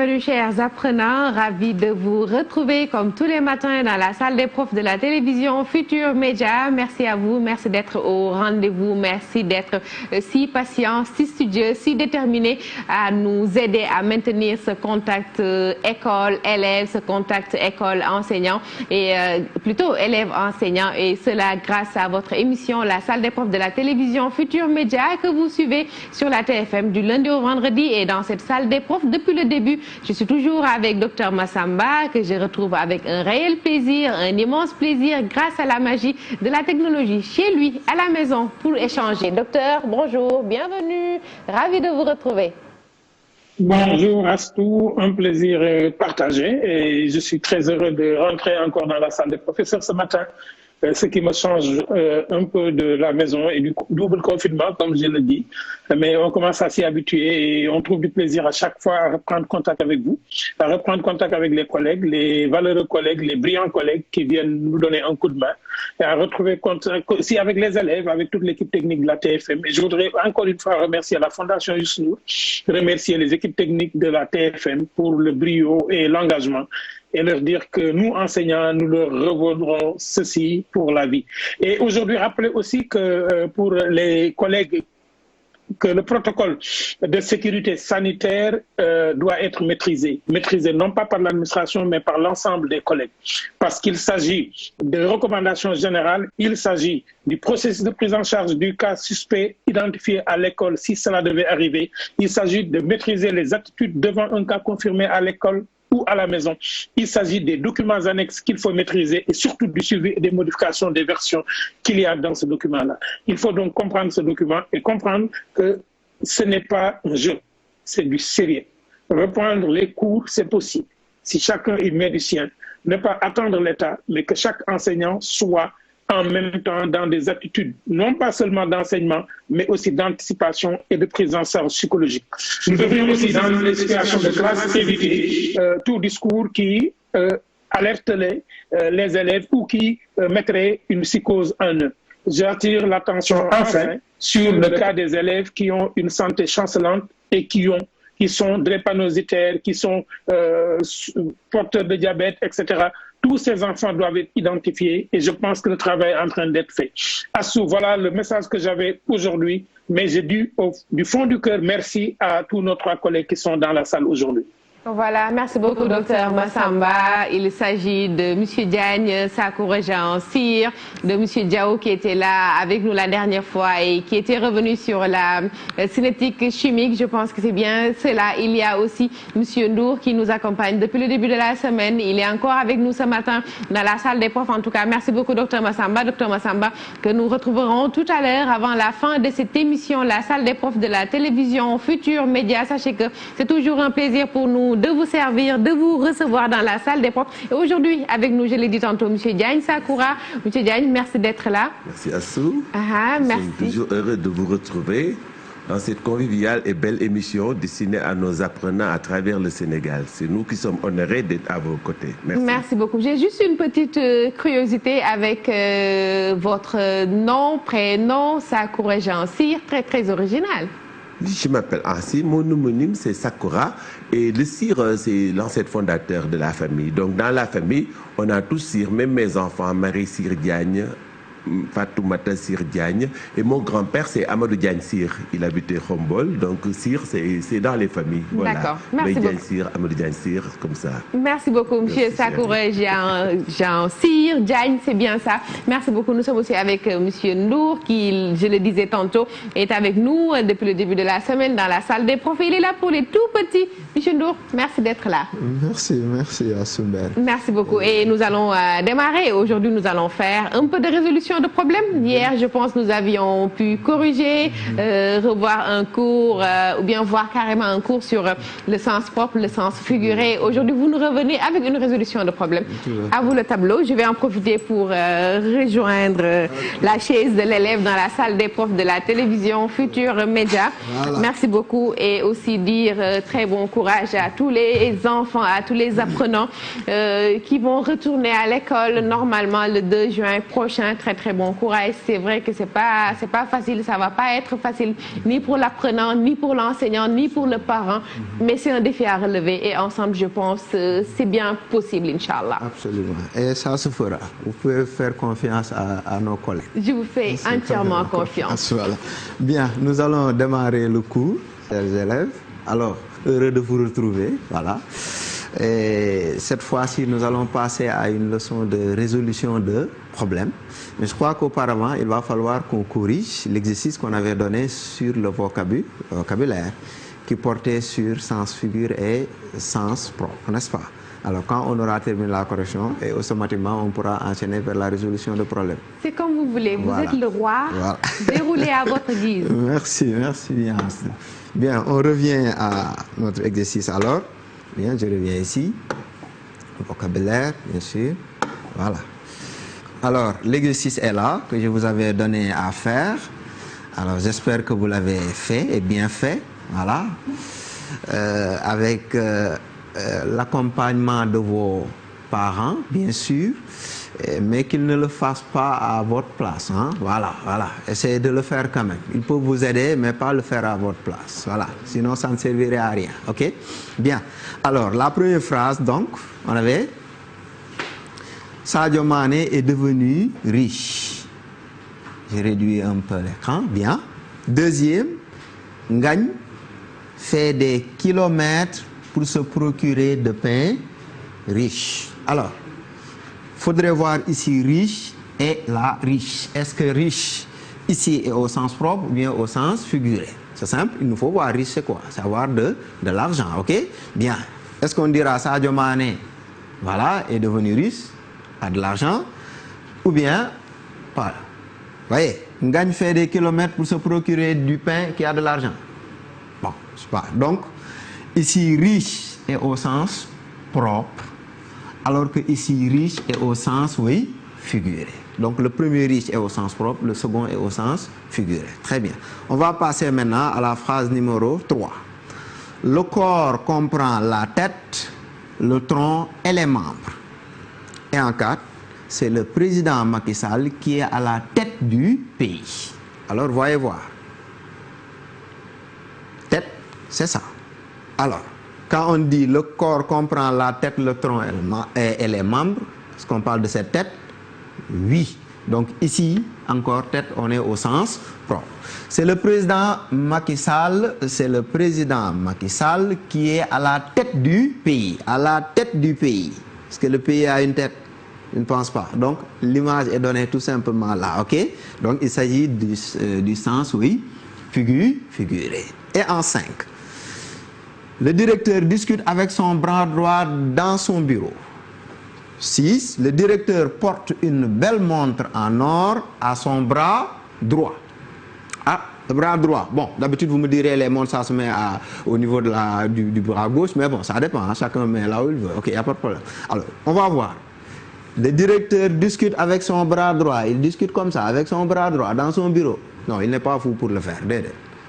Bienvenue chers apprenants, ravis de vous retrouver comme tous les matins dans la salle des profs de la télévision Futur Média. Merci à vous, merci d'être au rendez-vous, merci d'être si patient, si studieux, si déterminé à nous aider à maintenir ce contact école-élève, ce contact école-enseignant et plutôt élève-enseignant, et cela grâce à votre émission La salle des profs de la télévision Futur Média que vous suivez sur la TFM du lundi au vendredi. Et dans cette salle des profs depuis le début, je suis toujours avec Dr Massamba, que je retrouve avec un réel plaisir, un immense plaisir grâce à la magie de la technologie chez lui, à la maison, pour échanger. Docteur, bonjour, bienvenue, ravi de vous retrouver. Bonjour Astou, un plaisir partagé, et je suis très heureux de rentrer encore dans la salle des professeurs ce matin. Ce qui me change un peu de la maison et du double confinement, comme je le dis. Mais on commence à s'y habituer et on trouve du plaisir à chaque fois à reprendre contact avec vous, à reprendre contact avec les collègues, les valeureux collègues, les brillants collègues qui viennent nous donner un coup de main, et à retrouver contact aussi avec les élèves, avec toute l'équipe technique de la TFM. Et je voudrais encore une fois remercier la Fondation Youssou N'Dour, remercier les équipes techniques de la TFM pour le brio et l'engagement, et leur dire que nous, enseignants, nous leur revaudrons ceci pour la vie. Et aujourd'hui, rappelez aussi que pour les collègues, que le protocole de sécurité sanitaire doit être maîtrisé non pas par l'administration, mais par l'ensemble des collègues. Parce qu'il s'agit de recommandations générales, il s'agit du processus de prise en charge du cas suspect identifié à l'école si cela devait arriver, il s'agit de maîtriser les attitudes devant un cas confirmé à l'école ou à la maison. Il s'agit des documents annexes qu'il faut maîtriser et surtout du suivi et des modifications des versions qu'il y a dans ce document-là. Il faut donc comprendre ce document et comprendre que ce n'est pas un jeu, c'est du sérieux. Reprendre les cours, c'est possible. Si chacun y met du sien, ne pas attendre l'État, mais que chaque enseignant soit en même temps dans des attitudes, non pas seulement d'enseignement, mais aussi d'anticipation et de prise en charge psychologique. Nous devrions aussi, dans les situations de classe, éviter tout discours qui alerterait les élèves ou qui mettrait une psychose en eux. J'attire l'attention enfin sur le cas des élèves qui ont une santé chancelante et qui sont drépanocytaires, qui sont porteurs de diabète, etc. Tous ces enfants doivent être identifiés et je pense que le travail est en train d'être fait. Assou, voilà le message que j'avais aujourd'hui, mais j'ai dû, du fond du cœur, merci à tous nos 3 collègues qui sont dans la salle aujourd'hui. Voilà, merci beaucoup docteur Massamba. Il s'agit de M. Diagne, Sakoura Jean Cyr, de M. Diao qui était là avec nous la dernière fois et qui était revenu sur la cinétique chimique. Je pense que c'est bien cela. Il y a aussi M. Ndour qui nous accompagne depuis le début de la semaine. Il est encore avec nous ce matin dans la salle des profs. En tout cas, merci beaucoup docteur Massamba. Docteur Massamba, que nous retrouverons tout à l'heure avant la fin de cette émission, la salle des profs de la télévision Futur Média. Sachez que c'est toujours un plaisir pour nous de vous servir, de vous recevoir dans la salle des profs. Et aujourd'hui, avec nous, je l'ai dit tantôt, M. Diagne Sakoura. M. Diagne, merci d'être là. Merci Assou. Merci. Nous sommes toujours heureux de vous retrouver dans cette conviviale et belle émission destinée à nos apprenants à travers le Sénégal. C'est nous qui sommes honorés d'être à vos côtés. Merci. Merci beaucoup. J'ai juste une petite curiosité avec votre nom, prénom, Sakoura Jean Cyr, très très original. Je m'appelle Ansi, mon homonyme c'est Sakura et le Cyr c'est l'ancêtre fondateur de la famille. Donc dans la famille, on a tous Cyr, même mes enfants, Marie Cyr Diagne, Fatoumata Cyr Diagne, et mon grand-père c'est Amadou Diagne Cyr. Il habitait Khombol, donc Cyr c'est dans les familles. Voilà. D'accord, merci beaucoup. Cyr, Amadou Diagne Cyr, comme ça. Merci beaucoup, M. Sakoura Jean Cyr Diagne, c'est bien ça. Merci beaucoup. Nous sommes aussi avec M. Ndour qui, je le disais tantôt, est avec nous depuis le début de la semaine dans la salle des profs. Il est là pour les tout petits. M. Ndour, merci d'être là. Merci Assoumben. Merci beaucoup. Et nous allons démarrer. Aujourd'hui, nous allons faire un peu de résolution de problèmes. Hier, je pense, nous avions pu corriger, revoir un cours ou bien voir carrément un cours sur le sens propre, le sens figuré. Aujourd'hui, vous nous revenez avec une résolution de problème. À vous le tableau. Je vais en profiter pour rejoindre la chaise de l'élève dans la salle des profs de la télévision Futur Média. Voilà. Merci beaucoup et aussi dire très bon courage à tous les enfants, à tous les apprenants qui vont retourner à l'école normalement le 2 juin prochain. Très très bon courage. C'est vrai que c'est pas facile, ça va pas être facile ni pour l'apprenant, ni pour l'enseignant, ni pour le parent, mais c'est un défi à relever et ensemble, je pense, c'est bien possible, Inch'Allah. Absolument. Et ça se fera. Vous pouvez faire confiance à nos collègues. Je vous fais entièrement confiance. Voilà. Bien, nous allons démarrer le cours, chers élèves. Alors, heureux de vous retrouver. Voilà. Et cette fois-ci, nous allons passer à une leçon de résolution de problèmes. Mais je crois qu'auparavant, il va falloir qu'on corrige l'exercice qu'on avait donné sur le vocabulaire qui portait sur sens figure et sens propre, n'est-ce pas? Alors, quand on aura terminé la correction, et automatiquement, on pourra enchaîner vers la résolution de problèmes. C'est comme vous voulez. Vous Voilà. êtes le roi. Voilà. Déroulez à votre guise. Merci bien. Bien, on revient à notre exercice alors. Bien, je reviens ici. Vocabulaire, bien sûr. Voilà. Alors, l'exercice est là, que je vous avais donné à faire. Alors, j'espère que vous l'avez fait et bien fait. Voilà. Avec l'accompagnement de vos parents, bien sûr, mais qu'ils ne le fassent pas à votre place. Hein? Voilà. Essayez de le faire quand même. Ils peuvent vous aider, mais pas le faire à votre place. Voilà. Sinon, ça ne servirait à rien. OK? Bien. Alors, la première phrase, donc, on avait Sadio Mané est devenu riche. J'ai réduit un peu l'écran. Bien. Deuxième, Ngagne fait des kilomètres pour se procurer de pain riche. Alors, il faudrait voir ici riche et là riche. Est-ce que riche ici est au sens propre ou bien au sens figuré? C'est simple, il nous faut voir riche c'est quoi? C'est avoir de l'argent, ok? Bien. Est-ce qu'on dira Sadio Mané, voilà, est devenu riche, a de l'argent, ou bien, voilà. Vous voyez, Ngagne fait des kilomètres pour se procurer du pain qui a de l'argent. Bon, je sais pas. Donc, ici, riche est au sens propre, alors que ici, riche est au sens, oui, figuré. Donc, le premier riche est au sens propre, le second est au sens figuré. Très bien. On va passer maintenant à la phrase numéro 3. Le corps comprend la tête, le tronc et les membres. Et en 4, c'est le président Macky Sall qui est à la tête du pays. Alors, voyez voir. Tête, c'est ça. Alors, quand on dit le corps comprend la tête, le tronc et les membres, est-ce qu'on parle de cette tête? Oui. Donc ici, encore tête, on est au sens propre. C'est le président Macky Sall, qui est à la tête du pays. À la tête du pays. Est-ce que le pays a une tête? Je ne pense pas. Donc l'image est donnée tout simplement là, ok? Donc il s'agit du sens, oui, figuré. Et en 5. Le directeur discute avec son bras droit dans son bureau. 6. Le directeur porte une belle montre en or à son bras droit. Ah, le bras droit. Bon, d'habitude, vous me direz les montres, ça se met au niveau de du bras gauche, mais bon, ça dépend. Hein, chacun met là où il veut. Ok, il n'y a pas de problème. Alors, on va voir. Le directeur discute avec son bras droit. Il discute comme ça, avec son bras droit, dans son bureau. Non, il n'est pas fou pour le faire.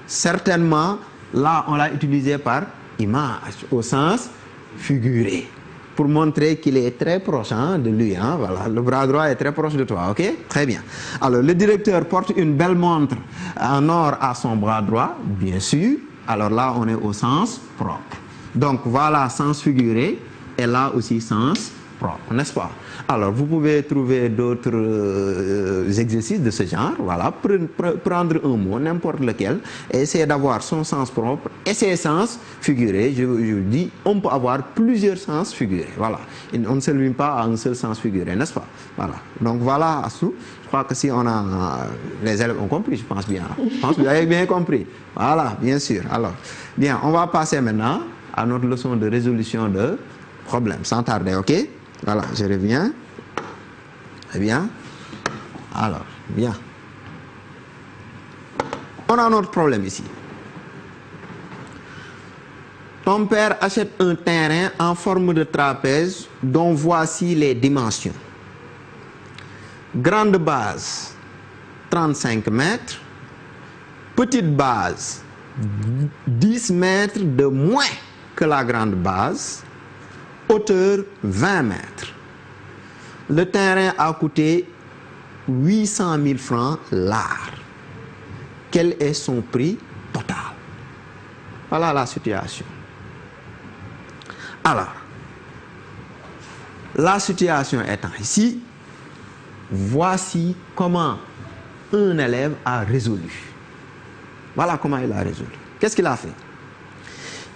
Certainement, là, on l'a utilisé par image, au sens figuré, pour montrer qu'il est très proche de lui. Hein, voilà. Le bras droit est très proche de toi, ok? Très bien. Alors, le directeur porte une belle montre en or à son bras droit, bien sûr. Alors là, on est au sens propre. Donc, voilà, sens figuré, et là aussi, sens propre, n'est-ce pas? Alors, vous pouvez trouver d'autres exercices de ce genre. Voilà, prendre un mot, n'importe lequel, et essayer d'avoir son sens propre et ses sens figurés. Je dis, on peut avoir plusieurs sens figurés. Voilà, on ne se limite pas à un seul sens figuré, n'est-ce pas? Voilà. Donc voilà, Assou. Je crois que si on a les élèves ont compris, je pense bien. Je pense que vous avez bien compris. Voilà, bien sûr. Alors, bien, on va passer maintenant à notre leçon de résolution de problèmes, sans tarder, ok? Voilà, je reviens. Très bien. Alors, bien. On a notre problème ici. Ton père achète un terrain en forme de trapèze dont voici les dimensions. Grande base, 35 mètres. Petite base, 10 mètres de moins que la grande base. Hauteur 20 mètres. Le terrain a coûté 800 000 francs l'art. Quel est son prix total? Voilà la situation. Alors, la situation étant ici, voici comment un élève a résolu. Voilà comment il a résolu. Qu'est-ce qu'il a fait?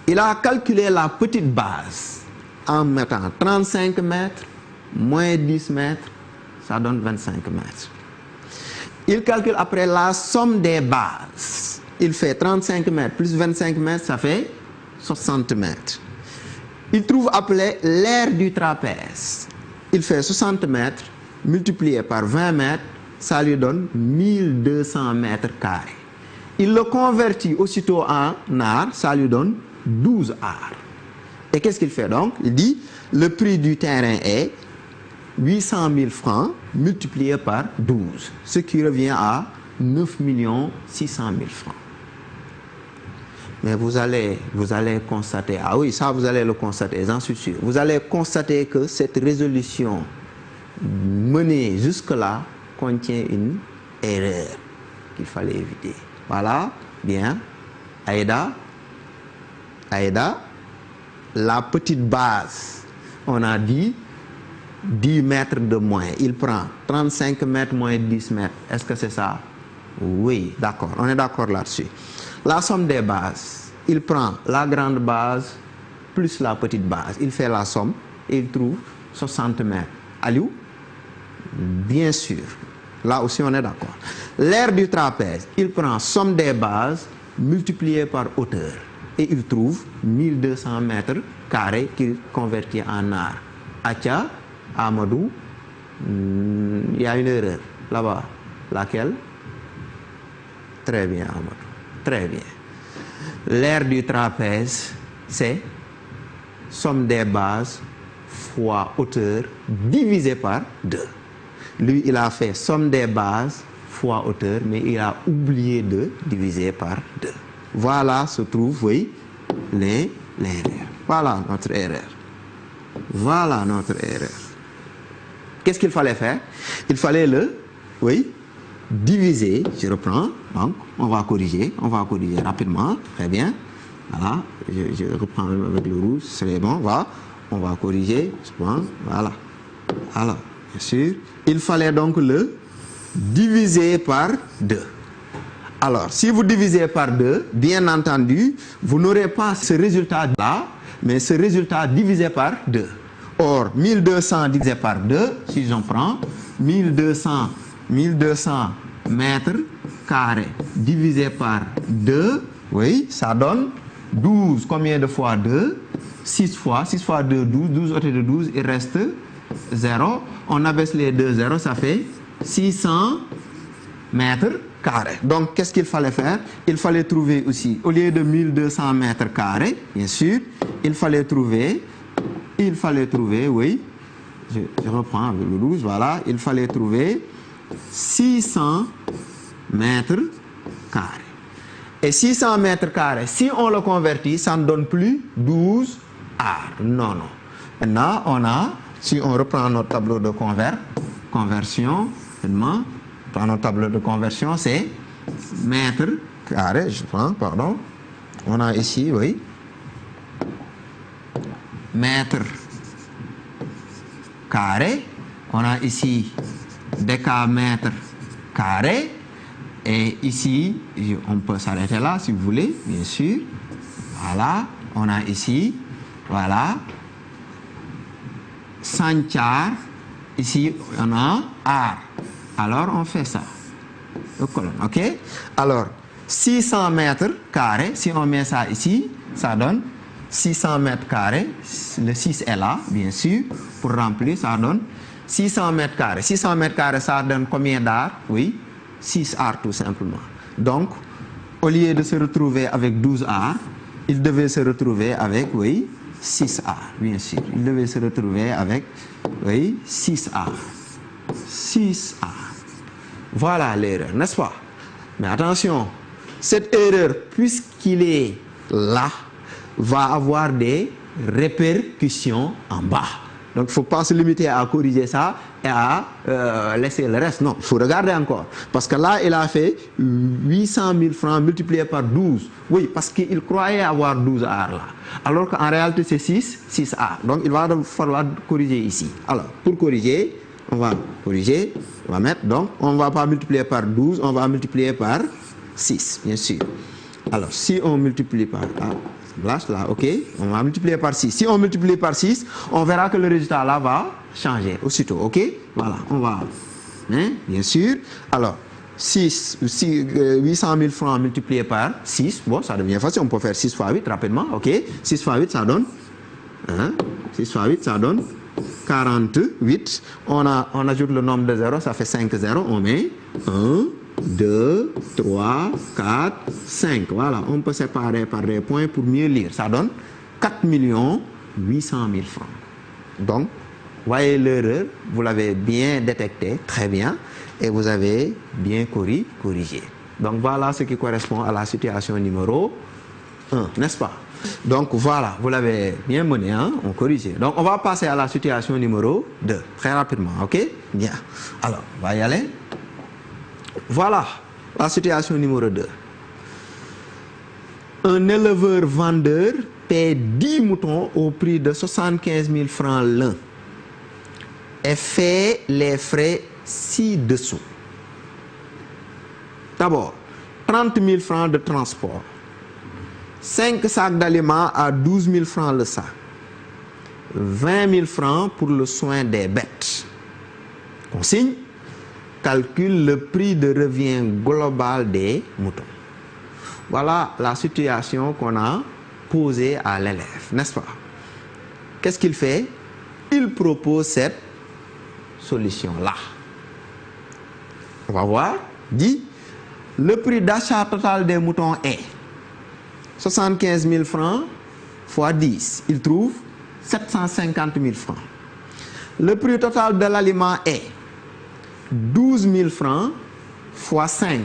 Il a calculé la petite base en mettant 35 mètres moins 10 mètres, ça donne 25 mètres. Il calcule après la somme des bases. Il fait 35 mètres plus 25 mètres, ça fait 60 mètres. Il trouve après l'aire du trapèze. Il fait 60 mètres multiplié par 20 mètres, ça lui donne 1200 mètres carrés. Il le convertit aussitôt en art, ça lui donne 12 arts. Et qu'est-ce qu'il fait donc? Il dit, le prix du terrain est 800 000 francs multiplié par 12, ce qui revient à 9 600 000 francs. Mais vous allez constater, ah oui, ça vous allez le constater, j'en suis sûr. Vous allez constater que cette résolution menée jusque-là contient une erreur qu'il fallait éviter. Voilà, bien. Aïda, la petite base, on a dit 10 mètres de moins. Il prend 35 mètres moins 10 mètres. Est-ce que c'est ça? Oui, d'accord. On est d'accord là-dessus. La somme des bases, il prend la grande base plus la petite base. Il fait la somme et il trouve 60 mètres. Aliou? Bien sûr. Là aussi, on est d'accord. L'aire du trapèze, il prend somme des bases multipliée par hauteur. Et il trouve 1200 mètres carrés qu'il convertit en art. Acha, Amadou, il y a une erreur là-bas. Laquelle? Très bien, Amadou. Très bien. L'aire du trapèze, c'est somme des bases fois hauteur divisé par 2. Lui, il a fait somme des bases fois hauteur, mais il a oublié de diviser par 2. Voilà se trouve, oui, l'erreur. Voilà notre erreur. Voilà notre erreur. Qu'est-ce qu'il fallait faire? Il fallait diviser. Je reprends. Donc, on va corriger rapidement. Très bien. Voilà. Je reprends avec le rouge. C'est bon. On va corriger. Voilà. Alors, bien sûr, il fallait donc le diviser par 2. Alors, si vous divisez par 2, bien entendu, vous n'aurez pas ce résultat-là, mais ce résultat divisé par 2. Or, 1200 divisé par 2, si j'en prends, 1200 mètres carrés divisé par 2, oui, ça donne 12. Combien de fois 2? 6 fois 2, 12. 12 ôté de 12, il reste 0. On abaisse les 2 zéros, ça fait 600 mètres carrés. Donc, qu'est-ce qu'il fallait faire? Il fallait trouver aussi, au lieu de 1200 mètres carrés, bien sûr, il fallait trouver, oui, je reprends avec le rouge, voilà, il fallait trouver 600 mètres carrés. Et 600 mètres carrés, si on le convertit, ça ne donne plus 12 arts. Non. Maintenant, si on reprend notre tableau de conversion, notre tableau de conversion, c'est mètres carrés, on a ici, oui, mètres carrés, on a ici décamètres carrés, et ici, on peut s'arrêter là si vous voulez, bien sûr. Voilà, on a ici, voilà, centiare, ici on a art. Alors on fait ça, ok? Alors 600 mètres carrés, si on met ça ici, ça donne 600 mètres carrés, le 6 est là, bien sûr, pour remplir, ça donne 600 mètres carrés. 600 mètres carrés, ça donne combien d'arts? Oui, 6 arts tout simplement. Donc, au lieu de se retrouver avec 12 arts, il devait se retrouver avec, oui, 6 arts, bien sûr. Il devait se retrouver avec, oui, 6 arts. 6 arts. Voilà l'erreur, n'est-ce pas? Mais attention, cette erreur, puisqu'il est là, va avoir des répercussions en bas. Donc, il ne faut pas se limiter à corriger ça et à laisser le reste. Non, il faut regarder encore. Parce que là, il a fait 800 000 francs multiplié par 12. Oui, parce qu'il croyait avoir 12 A là. Alors qu'en réalité, c'est 6 A. Donc, il va falloir corriger ici. Alors, pour corriger, on va corriger, on va mettre, donc, on ne va pas multiplier par 12, on va multiplier par 6, bien sûr. Alors, si on multiplie par là, ok, on va multiplier par 6. Si on multiplie par 6, on verra que le résultat là va changer aussitôt, ok. Voilà, on va, bien sûr. Alors, 800 000 francs multiplié par 6, bon, ça devient facile, on peut faire 6 fois 8 rapidement, ok. 6 fois 8, ça donne, 6 fois 8, ça donne 48. On ajoute le nombre de zéros, ça fait 5 zéros, on met 1, 2, 3, 4, 5. Voilà, on peut séparer par des points pour mieux lire. Ça donne 4 800 000 francs. Donc, voyez l'erreur, vous l'avez bien détecté, très bien, et vous avez bien corrigé. Donc, voilà ce qui correspond à la situation numéro 1, n'est-ce pas? Donc, voilà, vous l'avez bien mené, hein? On corrige. Donc, on va passer à la situation numéro 2, très rapidement, ok? Bien. Alors, on va y aller. Voilà la situation numéro 2. Un éleveur-vendeur paie 10 moutons au prix de 75 000 francs l'un et fait les frais ci-dessous. D'abord, 30 000 francs de transport, 5 sacs d'aliments à 12 000 francs le sac, 20 000 francs pour le soin des bêtes. Consigne: calcule le prix de revient global des moutons. Voilà la situation qu'on a posée à l'élève, n'est-ce pas? Qu'est-ce qu'il fait? Il propose cette solution-là. On va voir. Dit, le prix d'achat total des moutons est 75 000 francs fois 10. Il trouve 750 000 francs. Le prix total de l'aliment est 12 000 francs fois 5,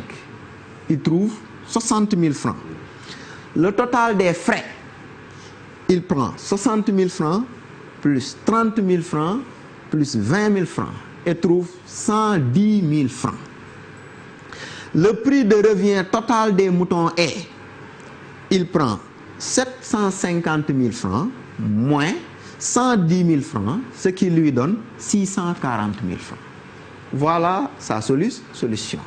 il trouve 60 000 francs. Le total des frais, il prend 60 000 francs plus 30 000 francs plus 20 000 francs et trouve 110 000 francs. Le prix de revient total des moutons est, il prend 750 000 francs moins 110 000 francs, ce qui lui donne 640 000 francs. Voilà sa solution.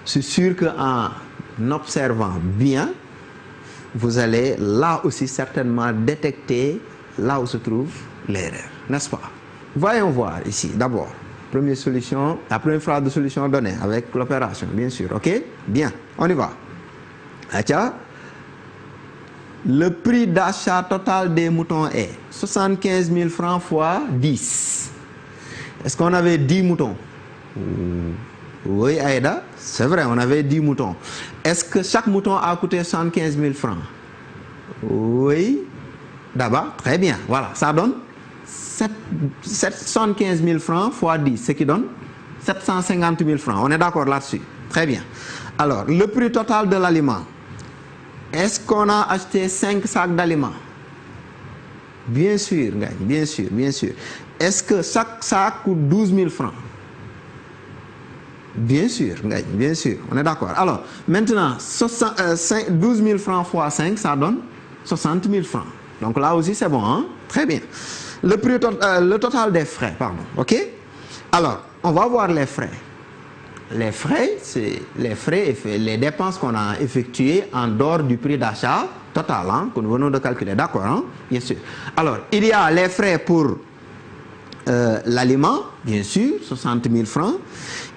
C'est sûr qu'en observant bien, vous allez là aussi certainement détecter là où se trouve l'erreur, n'est-ce pas? Voyons voir ici d'abord. Première solution, la première phrase de solution donnée avec l'opération, bien sûr, ok? Bien, on y va. Acha. Le prix d'achat total des moutons est 75 000 francs fois 10. Est-ce qu'on avait 10 moutons? Oui, Aïda, c'est vrai, on avait 10 moutons. Est-ce que chaque mouton a coûté 75 000 francs? Oui, d'abord, très bien. Voilà, ça donne 75 000 francs fois 10, ce qui donne 750 000 francs. On est d'accord là-dessus? Très bien. Alors, le prix total de l'aliment. Est-ce qu'on a acheté 5 sacs d'aliments? Bien sûr, bien sûr, bien sûr. Est-ce que chaque sac coûte 12 000 francs? Bien sûr, bien sûr, on est d'accord. Alors, maintenant, 12 000 francs fois 5, ça donne 60 000 francs. Donc là aussi, c'est bon, hein? Très bien. Le total des frais, pardon, ok? Alors, on va voir les frais. Les frais, c'est les frais et les dépenses qu'on a effectuées en dehors du prix d'achat total, hein, que nous venons de calculer, d'accord, hein? Bien sûr. Alors, il y a les frais pour l'aliment, bien sûr, 60 000 francs.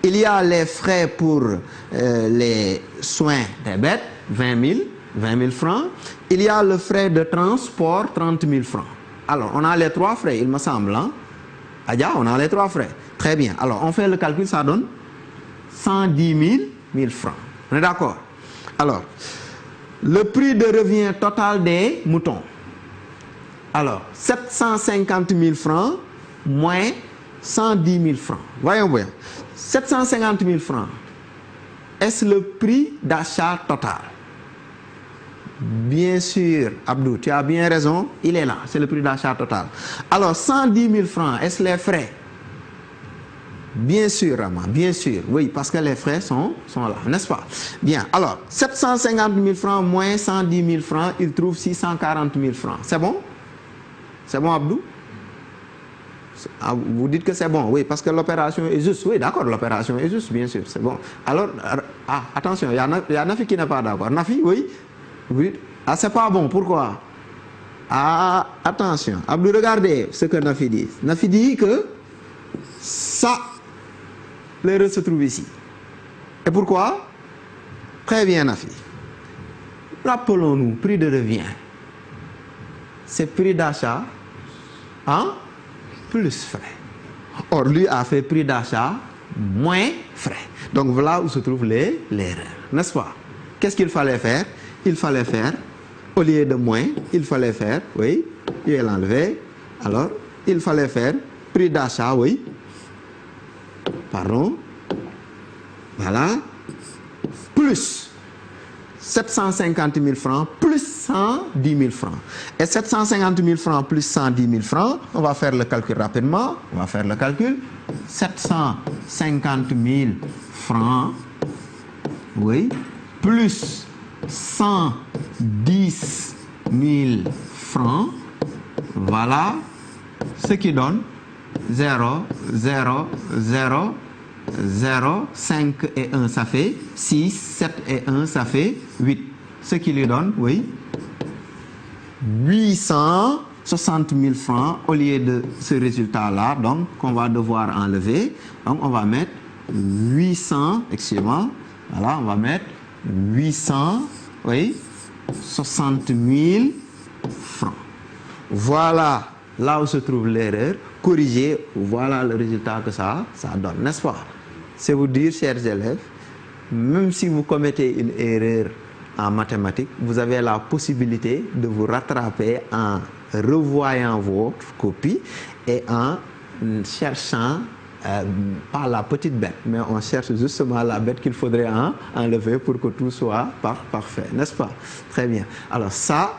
Il y a les frais pour les soins des bêtes, 20 000 francs. Il y a le frais de transport, 30 000 francs. Alors, on a les 3 frais, il me semble, hein? Adja, on a les 3 frais. Très bien. Alors, on fait le calcul, ça donne 110 000 francs. On est d'accord? Alors, le prix de revient total des moutons. Alors, 750 000 francs moins 110 000 francs. Voyons bien. 750 000 francs. Est-ce le prix d'achat total? Bien sûr, Abdou, tu as bien raison, il est là, c'est le prix d'achat total. Alors, 110 000 francs, est-ce les frais? Bien sûr, Rama, bien sûr, oui, parce que les frais sont là, n'est-ce pas? Bien, alors, 750 000 francs moins 110 000 francs, il trouve 640 000 francs. C'est bon? C'est bon, Abdou? Vous dites que c'est bon, oui, parce que l'opération est juste. Oui, d'accord, l'opération est juste, bien sûr, c'est bon. Alors, attention, il y a Nafi qui n'est pas d'accord. Nafi, oui? Vous dites, c'est pas bon, pourquoi? Attention, Abdou, regardez ce que Nafi dit. Nafi dit que ça, l'erreur se trouve ici. Et pourquoi? Très bien, Nafi. Rappelons-nous, prix de revient. C'est prix d'achat, hein? Plus frais. Or, lui a fait prix d'achat moins frais. Donc, voilà où se trouve l'erreur, n'est-ce pas? Qu'est-ce qu'il fallait faire? Il fallait faire, au lieu de moins, il fallait faire, oui, il est enlevé. Alors, il fallait faire prix d'achat, oui. Pardon. Voilà. Plus 750 000 francs plus 110 000 francs. Et 750 000 francs plus 110 000 francs, on va faire le calcul rapidement. On va faire le calcul. 750 000 francs, oui, plus 110 000 francs, voilà ce qui donne 0, 0, 0, 0, 5 et 1, ça fait 6, 7 et 1, ça fait 8. Ce qui lui donne, oui, 860 000 francs au lieu de ce résultat-là, donc qu'on va devoir enlever. Donc on va mettre 800, excusez-moi, voilà, on va mettre 800, oui, 60 000 francs. Voilà là où se trouve l'erreur. Corriger, voilà le résultat que ça donne, n'est-ce pas? C'est vous dire, chers élèves, même si vous commettez une erreur en mathématiques, vous avez la possibilité de vous rattraper en revoyant votre copie et en cherchant, pas la petite bête, mais on cherche justement la bête qu'il faudrait enlever pour que tout soit parfait, n'est-ce pas? Très bien. Alors ça,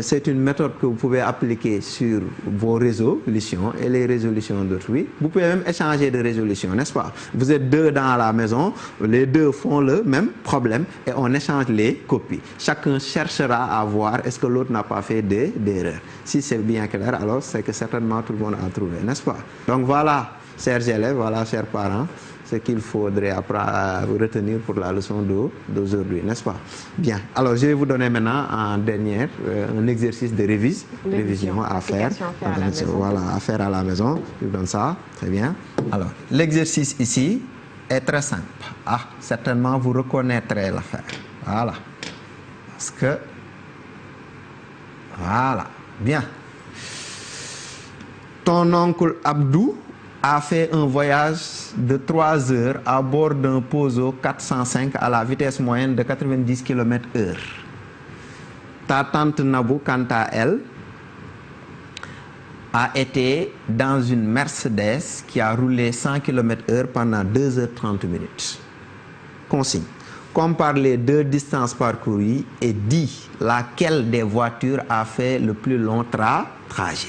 c'est une méthode que vous pouvez appliquer sur vos résolutions et les résolutions d'autrui. Vous pouvez même échanger de résolution, n'est-ce pas? Vous êtes deux dans la maison, les deux font le même problème et on échange les copies. Chacun cherchera à voir est-ce que l'autre n'a pas fait d'erreur. Si c'est bien clair, alors c'est que certainement tout le monde a trouvé, n'est-ce pas? Donc voilà, chers élèves, voilà, chers parents, ce qu'il faudrait retenir pour la leçon d'aujourd'hui, n'est-ce pas? Bien. Alors, je vais vous donner maintenant en dernière un exercice de révision à faire. Voilà, à faire à la maison. Je vous donne ça. Très bien. Alors, l'exercice ici est très simple. Certainement, vous reconnaîtrez l'affaire. Voilà. Parce que... Voilà. Bien. Ton oncle Abdou a fait un voyage de 3 heures à bord d'un Peugeot 405 à la vitesse moyenne de 90 km/h. Ta tante Nabou, quant à elle, a été dans une Mercedes qui a roulé 100 km/h pendant 2h30. Consigne. Compare les deux distances parcourues et dis laquelle des voitures a fait le plus long trajet.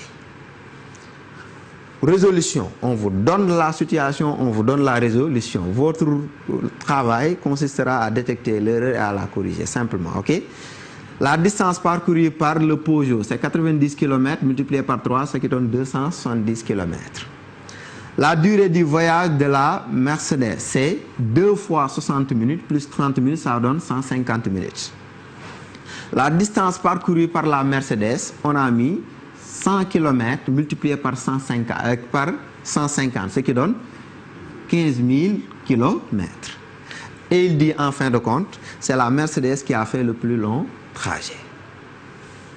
Résolution, on vous donne la situation, on vous donne la résolution. Votre travail consistera à détecter l'erreur et à la corriger, simplement, ok? La distance parcourue par le Peugeot, c'est 90 km multiplié par 3, ce qui donne 270 km. La durée du voyage de la Mercedes, c'est 2 fois 60 minutes plus 30 minutes, ça donne 150 minutes. La distance parcourue par la Mercedes, on a mis 100 km multiplié par 150, ce qui donne 15 000 km. Et il dit en fin de compte, c'est la Mercedes qui a fait le plus long trajet.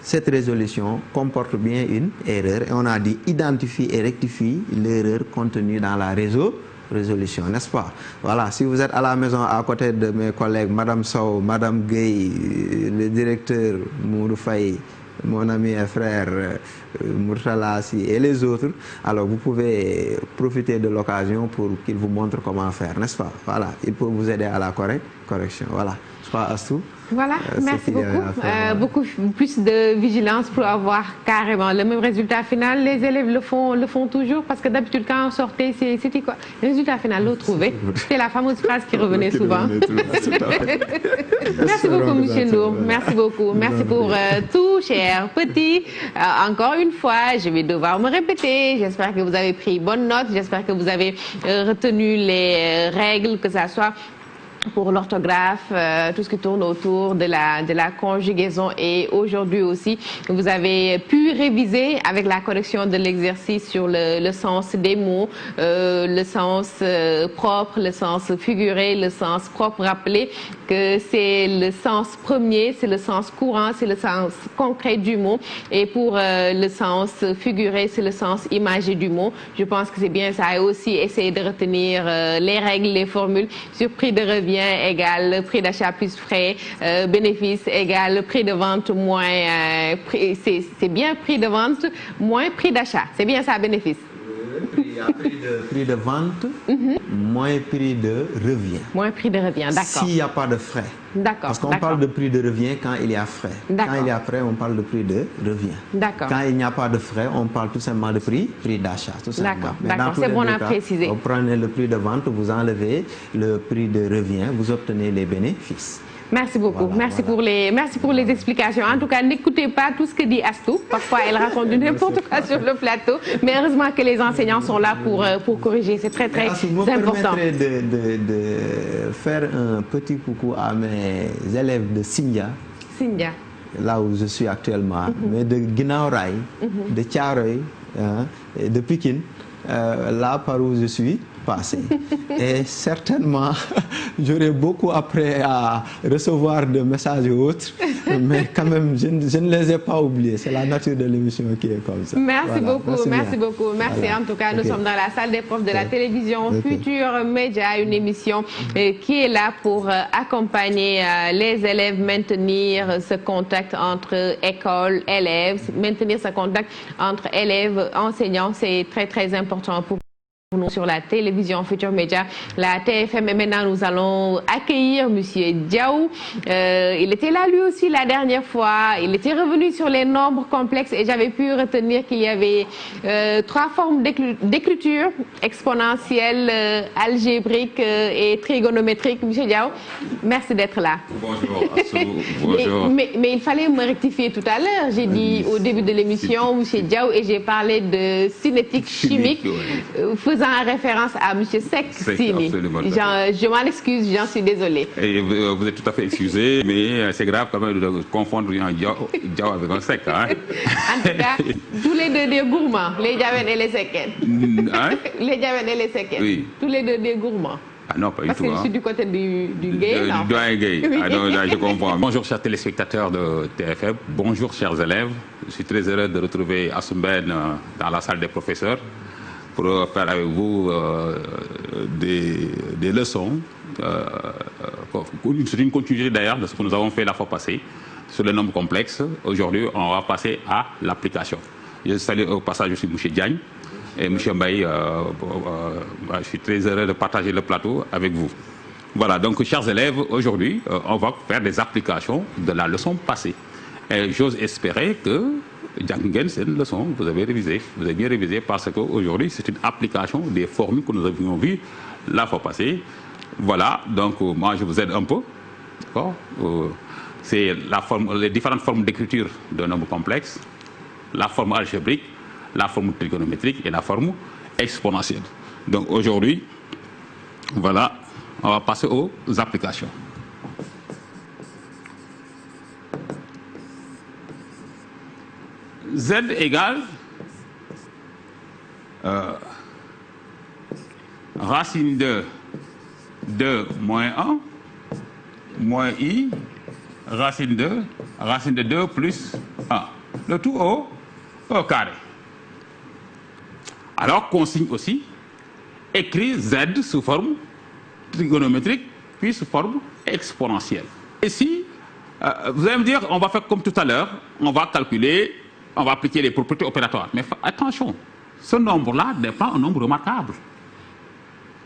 Cette résolution comporte bien une erreur et on a dit identifie et rectifie l'erreur contenue dans la résolution, n'est-ce pas? Voilà, si vous êtes à la maison à côté de mes collègues, Madame Sow, Madame Gueye, le directeur Mourou Faye, mon ami et frère Murtala et les autres, alors vous pouvez profiter de l'occasion pour qu'il vous montre comment faire, n'est-ce pas? Voilà, il peut vous aider à la correction. Voilà, je crois Astou. Voilà, merci beaucoup. Beaucoup plus de vigilance pour avoir carrément le même résultat final. Les élèves le font toujours parce que d'habitude quand on sortait, c'était quoi? Le résultat final, l'autre trouvé. C'était la fameuse phrase qui revenait souvent. Merci beaucoup, Monsieur Ndour. Merci beaucoup. Merci pour tout, cher petit. Encore une fois, je vais devoir me répéter. J'espère que vous avez pris bonne note. J'espère que vous avez retenu les règles, que ça soit pour l'orthographe, tout ce qui tourne autour de la conjugaison. Et aujourd'hui aussi, vous avez pu réviser avec la correction de l'exercice sur le sens des mots, le sens propre, le sens figuré, le sens propre. Rappelez que c'est le sens premier, c'est le sens courant, c'est le sens concret du mot. Et pour le sens figuré, c'est le sens imagé du mot. Je pense que c'est bien ça. Et aussi essayer de retenir les règles, les formules sur prix de revient égale prix d'achat plus frais, bénéfice égale prix de vente moins c'est bien prix de vente moins prix d'achat. C'est bien ça, bénéfice. Prix de vente, moins prix de revient. Moins prix de revient, d'accord. S'il n'y a pas de frais. D'accord. Parce qu'on parle de prix de revient quand il y a frais. Quand il y a frais, on parle de prix de revient. D'accord. Quand il n'y a pas de frais, on parle tout simplement de prix d'achat. D'accord, d'accord. C'est bon à préciser. Vous prenez le prix de vente, vous enlevez le prix de revient, vous obtenez les bénéfices. Merci beaucoup. Voilà, merci pour les explications. En tout cas, n'écoutez pas tout ce que dit Astou. Parfois, elle raconte du n'importe quoi sur le plateau. Mais heureusement que les enseignants sont là pour corriger. C'est très, très important. Vous me permettrez de faire un petit coucou à mes élèves de Sindia. Sindia. Là où je suis actuellement. Mais de Guinaw Rail, de Thiaroye, de Pikine, là par où je suis passé. Et certainement, j'aurais beaucoup après à recevoir des messages ou autres, mais quand même, je ne les ai pas oubliés. C'est la nature de l'émission qui est comme ça. Merci beaucoup, merci beaucoup. Merci voilà. En tout cas, nous sommes dans la salle des profs de la télévision Futur Média, une émission qui est là pour accompagner les élèves, maintenir ce contact entre école, élèves, maintenir ce contact entre élèves, enseignants. C'est très, très important pour nous sur la télévision Futur Média, la TFM. Et maintenant, nous allons accueillir Monsieur Diaw. Il était là lui aussi la dernière fois. Il était revenu sur les nombres complexes et j'avais pu retenir qu'il y avait 3 formes d'écriture: exponentielle, algébrique et trigonométrique. Monsieur Diaw, merci d'être là. Bonjour. Bonjour. Mais il fallait me rectifier tout à l'heure. J'ai dit au début de l'émission Monsieur Diaw et j'ai parlé de cinétique chimique, faisant référence à M. Sek-Sini. Je m'en excuse, j'en suis désolée. Et vous êtes tout à fait excusé, mais c'est grave quand même de confondre un Diaw avec un Sek. Hein? En tout cas, tous les deux des gourmands, les Diawen et les Seken. Hein? Les Diawen et les Seken. Oui. Tous les deux des gourmands. Ah non, pas du tout. Parce que je suis du côté du gay. Du doyen gay. Oui. Ah non, là, je comprends. Bonjour, chers téléspectateurs de TFM. Bonjour, chers élèves. Je suis très heureux de retrouver Asumben dans la salle des professeurs pour faire avec vous des leçons. C'est une continuité d'ailleurs de ce que nous avons fait la fois passée sur les nombres complexes. Aujourd'hui, on va passer à l'application. Je salue au passage aussi M. Diagne et M. Mbaye. Je suis très heureux de partager le plateau avec vous. Voilà, donc chers élèves, aujourd'hui, on va faire des applications de la leçon passée. Et j'ose espérer que c'est une leçon que vous avez révisée. Vous avez bien révisé parce qu'aujourd'hui, c'est une application des formules que nous avions vues la fois passée. Voilà, donc moi, je vous aide un peu. C'est les différentes formes d'écriture d'un nombre complexe, la forme algébrique, la forme trigonométrique et la forme exponentielle. Donc aujourd'hui, voilà, on va passer aux applications. Z égale racine de 2 moins 1 moins I racine de 2 plus 1. Le tout au carré. Alors consigne aussi écrit Z sous forme trigonométrique puis sous forme exponentielle. Ici, vous allez me dire, on va faire comme tout à l'heure, on va calculer. On va appliquer les propriétés opératoires. Mais attention, ce nombre-là n'est pas un nombre remarquable.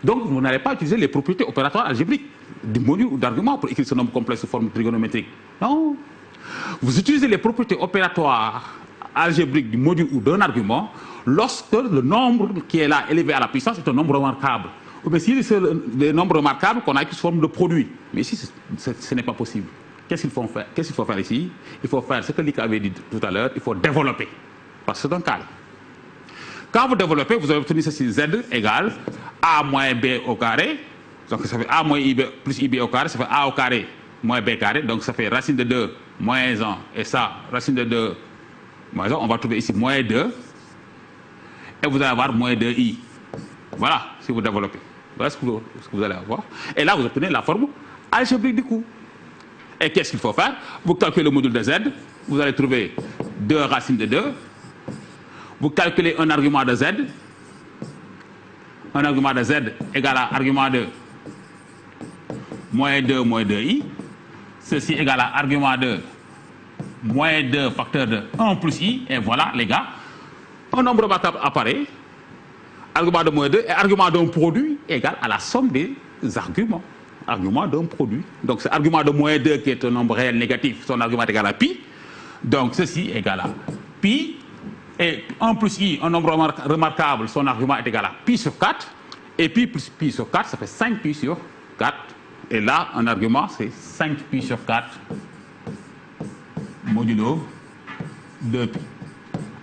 Donc, vous n'allez pas utiliser les propriétés opératoires algébriques du module ou d'argument pour écrire ce nombre complexe sous forme trigonométrique. Non. Vous utilisez les propriétés opératoires algébriques du module ou d'un argument lorsque le nombre qui est là élevé à la puissance est un nombre remarquable. Ou bien si c'est le nombre remarquable qu'on a écrit sous forme de produit. Mais ici, ce n'est pas possible. Qu'est-ce qu'il faut faire? Qu'est-ce qu'il faut faire ici? Il faut faire ce que Lick avait dit tout à l'heure, il faut développer. Parce que c'est un cas. Quand vous développez, vous avez obtenu ceci, Z égale A moins B au carré. Donc ça fait A moins IB plus IB au carré, ça fait A au carré moins B carré. Donc ça fait racine de 2 moins 1. Et ça, racine de 2 moins 1. On va trouver ici moins 2. Et vous allez avoir moins 2i. Voilà, si vous développez. Voilà ce que vous allez avoir. Et là, vous obtenez la forme algébrique du coup. Et qu'est-ce qu'il faut faire? Vous calculez le module de Z. Vous allez trouver 2 racines de 2. Vous calculez un argument de Z. Un argument de Z égale à argument de moins 2 moins 2i. Ceci égale à argument de moins 2 facteur de 1 plus i. Et voilà, les gars, un nombre remarquable apparaît. Argument de moins 2 et argument d'un produit égale à la somme des arguments. Argument d'un produit. Donc, c'est argument de moins 2 qui est un nombre réel négatif. Son argument est égal à pi. Donc, ceci est égal à pi. Et 1 plus i, un nombre remarquable, son argument est égal à pi sur 4. Et pi plus pi sur 4, ça fait 5 pi sur 4. Et là, un argument, c'est 5 pi sur 4 modulo 2 pi.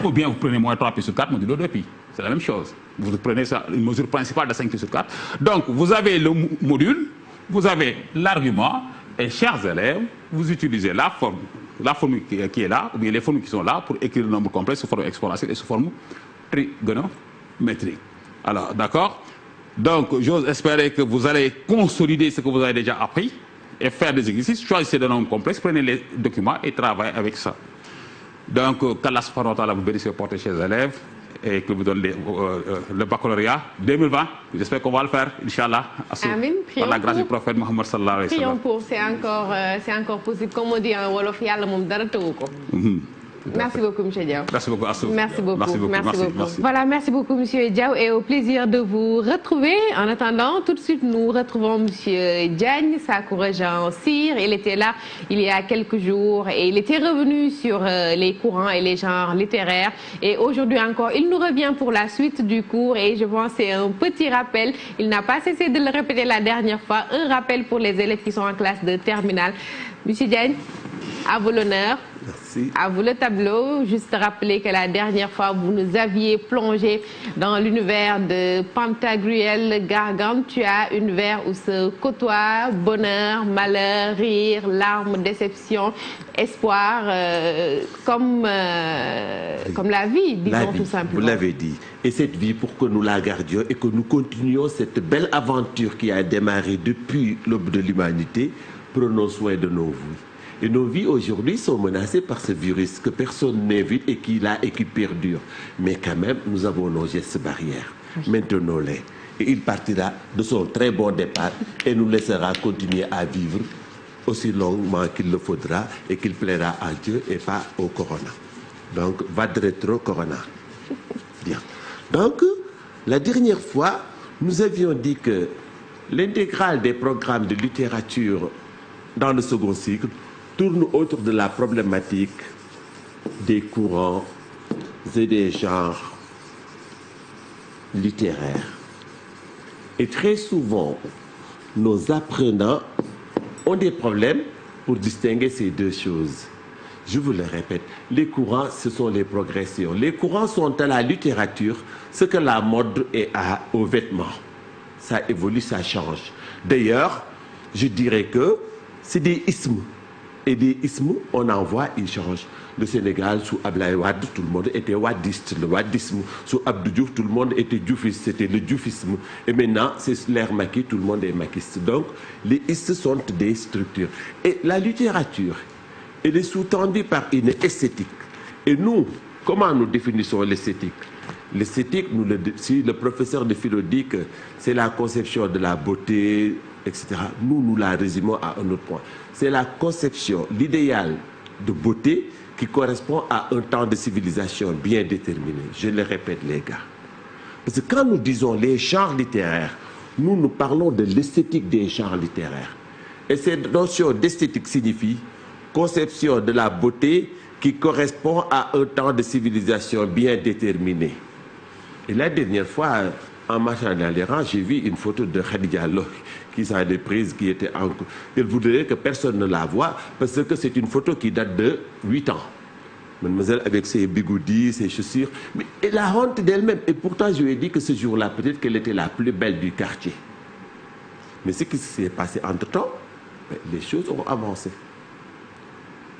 Ou bien vous prenez moins 3 pi sur 4 modulo 2 pi. C'est la même chose. Vous prenez ça, une mesure principale de 5 pi sur 4. Donc, vous avez le module, vous avez l'argument, et chers élèves, vous utilisez la formule qui est là, ou bien les formules qui sont là pour écrire le nombre complexe sous forme exponentielle et sous forme trigonométrique. Alors, d'accord? Donc, j'ose espérer que vous allez consolider ce que vous avez déjà appris et faire des exercices. Choisissez des nombres complexes, prenez les documents et travaillez avec ça. Donc, qu'Allah subhanahu wa ta'ala vous bénisse et porte chers élèves et que vous donne le baccalauréat 2020. J'espère qu'on va le faire, Inch'Allah. Amin. Par la grâce du prophète Mohammed sallallahu alayhi wa sallam. Prions pour, c'est encore possible. Comme on dit en Wolof, yàlla moom dara tëwu ko. Merci beaucoup, M. Diaw. Merci beaucoup, Assou. Merci beaucoup. Merci beaucoup. Merci. Voilà, merci beaucoup, M. Diaw, et au plaisir de vous retrouver. En attendant, tout de suite, nous retrouvons M. Diagne, Sakoura Jean Cyr. Il était là il y a quelques jours et il était revenu sur les courants et les genres littéraires. Et aujourd'hui encore, il nous revient pour la suite du cours et je pense que c'est un petit rappel. Il n'a pas cessé de le répéter la dernière fois. Un rappel pour les élèves qui sont en classe de terminale. M. Diagne, à vous l'honneur. Merci. À vous le tableau. Juste rappeler que la dernière fois, vous nous aviez plongé dans l'univers de Pantagruel, Gargantua, univers où se côtoient bonheur, malheur, rire, larmes, déception, espoir, comme la vie, disons tout simplement. Vous l'avez dit. Et cette vie, pour que nous la gardions et que nous continuions cette belle aventure qui a démarré depuis l'aube de l'humanité, prenons soin de nos vies. Et nos vies aujourd'hui sont menacées par ce virus que personne n'évite et qui est là et qui perdure. Mais quand même, nous avons nos gestes barrières. Maintenons-les. Et il partira de son très bon départ et nous laissera continuer à vivre aussi longuement qu'il le faudra et qu'il plaira à Dieu et pas au corona. Donc, va de rétro corona. Bien. Donc, la dernière fois, nous avions dit que l'intégrale des programmes de littérature dans le second cycle tourne autour de la problématique des courants et des genres littéraires. Et très souvent, nos apprenants ont des problèmes pour distinguer ces deux choses. Je vous le répète, les courants, ce sont les progressions. Les courants sont à la littérature ce que la mode est aux vêtements. Ça évolue, ça change. D'ailleurs, je dirais que c'est des ismes. Et des ismes, on en voit, ils changent. Le Sénégal, sous Ablaye Wade, tout le monde était wadiste, le wadisme. Sous Abdou Diouf, tout le monde était dioufiste, c'était le dioufisme. Et maintenant, c'est l'ère Macky, tout le monde est maquiste. Donc, les istes sont des structures. Et la littérature, elle est sous-tendue par une esthétique. Et nous, comment nous définissons l'esthétique? L'esthétique, si le professeur de philo dit que c'est la conception de la beauté, etc., nous la résumons à un autre point. C'est la conception, l'idéal de beauté qui correspond à un temps de civilisation bien déterminé. Je le répète, les gars. Parce que quand nous disons les genres littéraires, nous parlons de l'esthétique des genres littéraires. Et cette notion d'esthétique signifie conception de la beauté qui correspond à un temps de civilisation bien déterminé. Et la dernière fois, en marchant dans les rangs, j'ai vu une photo de Khadija Lo qui s'en est prise, qui était en... Il voudrait que personne ne la voie parce que c'est une photo qui date de 8 ans. Mademoiselle avec ses bigoudis, ses chaussures. Mais elle a honte d'elle-même. Et pourtant, je lui ai dit que ce jour-là, peut-être qu'elle était la plus belle du quartier. Mais ce qui s'est passé entre-temps, les choses ont avancé.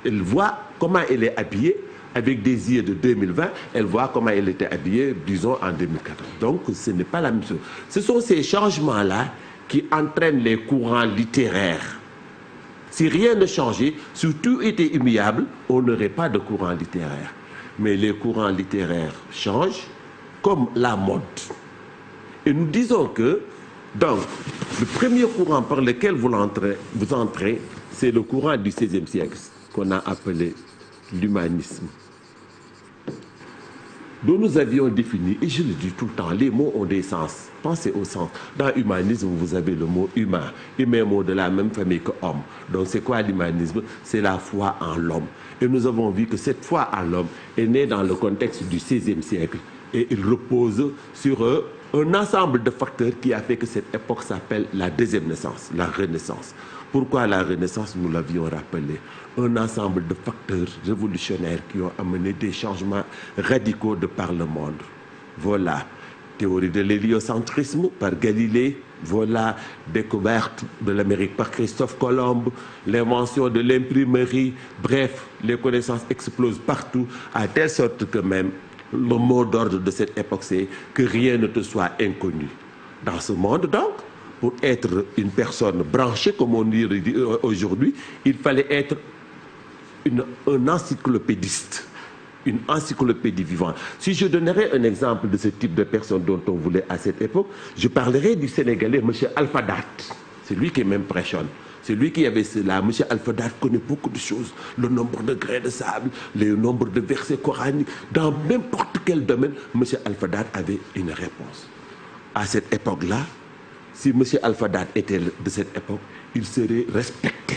Elle voit comment elle est habillée. Avec des yeux de 2020, elle voit comment elle était habillée, disons, en 2014. Donc, ce n'est pas la même chose. Ce sont ces changements-là qui entraînent les courants littéraires. Si rien ne changeait, si tout était immuable, on n'aurait pas de courant littéraire. Mais les courants littéraires changent comme la mode. Et nous disons que, donc, le premier courant par lequel vous entrez, c'est le courant du XVIe siècle, qu'on a appelé l'humanisme, dont nous avions défini, et je le dis tout le temps, les mots ont des sens. Pensez au sens. Dans l'humanisme, vous avez le mot humain. Humain, mot de la même famille que homme. Donc c'est quoi l'humanisme? C'est la foi en l'homme. Et nous avons vu que cette foi en l'homme est née dans le contexte du XVIe siècle. Et il repose sur un ensemble de facteurs qui a fait que cette époque s'appelle la deuxième naissance, la Renaissance. Pourquoi la Renaissance? Nous l'avions rappelé. Un ensemble de facteurs révolutionnaires qui ont amené des changements radicaux de par le monde. Voilà, théorie de l'héliocentrisme par Galilée. Voilà, découverte de l'Amérique par Christophe Colomb, l'invention de l'imprimerie. Bref, les connaissances explosent partout, à telle sorte que même le mot d'ordre de cette époque, c'est que rien ne te soit inconnu. Dans ce monde, donc, pour être une personne branchée, comme on dit aujourd'hui, il fallait être un encyclopédiste, une encyclopédie vivante. Si je donnerais un exemple de ce type de personne dont on voulait à cette époque, je parlerais du Sénégalais, M. Alpha Date. C'est lui qui m'impressionne. C'est lui qui avait cela. M. Alpha Date connaît beaucoup de choses. Le nombre de grains de sable, le nombre de versets coraniques. Dans n'importe quel domaine, M. Alpha Date avait une réponse. À cette époque-là, si M. Alpha Date était de cette époque, il serait respecté.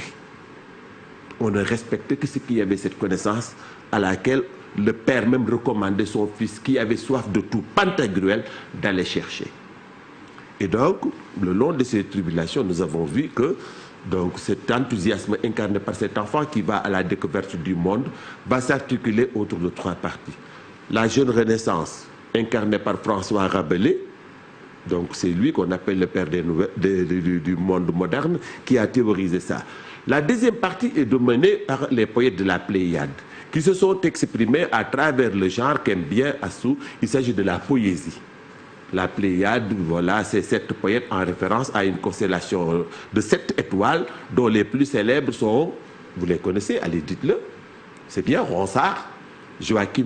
On ne respectait que ceux qui avaient cette connaissance à laquelle le père même recommandait son fils qui avait soif de tout, Pantagruel, d'aller chercher. Et donc, le long de ces tribulations, nous avons vu que donc, cet enthousiasme incarné par cet enfant qui va à la découverte du monde va s'articuler autour de 3 parties. La jeune Renaissance, incarnée par François Rabelais, donc c'est lui qu'on appelle le père du monde moderne, qui a théorisé ça. La deuxième partie est dominée par les poètes de la Pléiade, qui se sont exprimés à travers le genre qu'aime bien Assou. Il s'agit de la poésie. La Pléiade, voilà, c'est 7 poètes en référence à une constellation de 7 étoiles, dont les plus célèbres sont, vous les connaissez, allez dites-le, c'est bien Ronsard, Joachim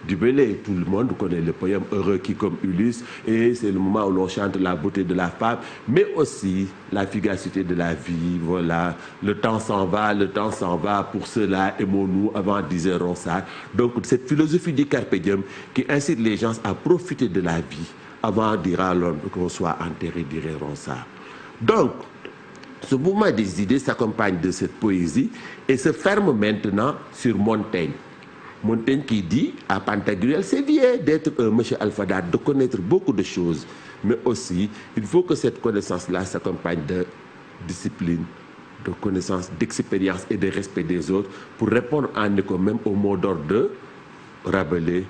Dubélé, tout le monde connaît le poème Heureux qui comme Ulysse, et c'est le moment où l'on chante la beauté de la femme, mais aussi la fugacité de la vie, voilà, le temps s'en va, pour cela aimons-nous, avant disait Ronsard. Donc cette philosophie du carpe diem qui incite les gens à profiter de la vie, avant dira l'homme qu'on soit enterré, dirait Ronsard. Donc, ce mouvement des idées s'accompagne de cette poésie et se ferme maintenant sur Montaigne. Montaigne qui dit à Pantagruel, c'est bien d'être un monsieur Alpha Date, de connaître beaucoup de choses, mais aussi il faut que cette connaissance-là s'accompagne de discipline, de connaissance, d'expérience et de respect des autres pour répondre en écho même au mot d'ordre de Rabelais.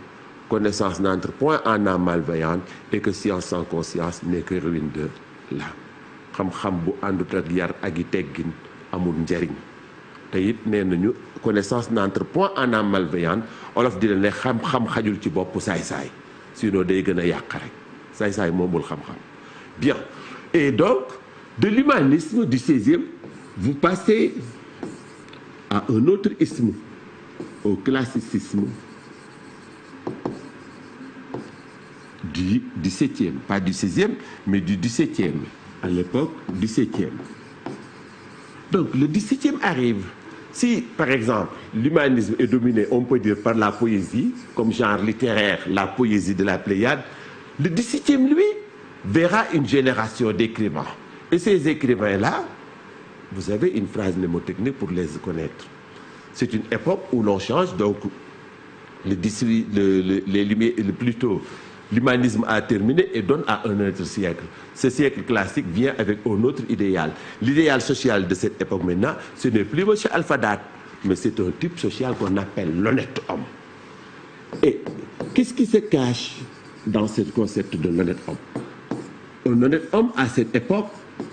Connaissance n'entre point en âme malveillante et que science sans conscience n'est que ruine de l'âme. Xam-xam bu àndut ak yar ak i teggin amul njariñ. Te it nee nañu connaissance n'entre point en âme malveillante, olof dina ne xam-xam xajul ci bopp saay-saay, sinon day gën a yàq rek. Saay-saay moomul xam-xam. Bien. Et donc, de l'humanisme du 16e, vous passez à un autre isme, au classicisme du 17e. Pas du 16e, mais du 17e. À l'époque du 17e. Donc, le 17e arrive. Si, par exemple, l'humanisme est dominé, on peut dire, par la poésie, comme genre littéraire, la poésie de la Pléiade, le 17e, lui, verra une génération d'écrivains. Et ces écrivains-là, vous avez une phrase mnémotechnique pour les connaître. C'est une époque où l'on change, donc plutôt l'humanisme a terminé et donne à un autre siècle. Ce siècle classique vient avec un autre idéal. L'idéal social de cette époque maintenant, ce n'est plus M. Alphadat, mais c'est un type social qu'on appelle l'honnête homme. Et qu'est-ce qui se cache dans ce concept de l'honnête homme? Un honnête homme à cette époque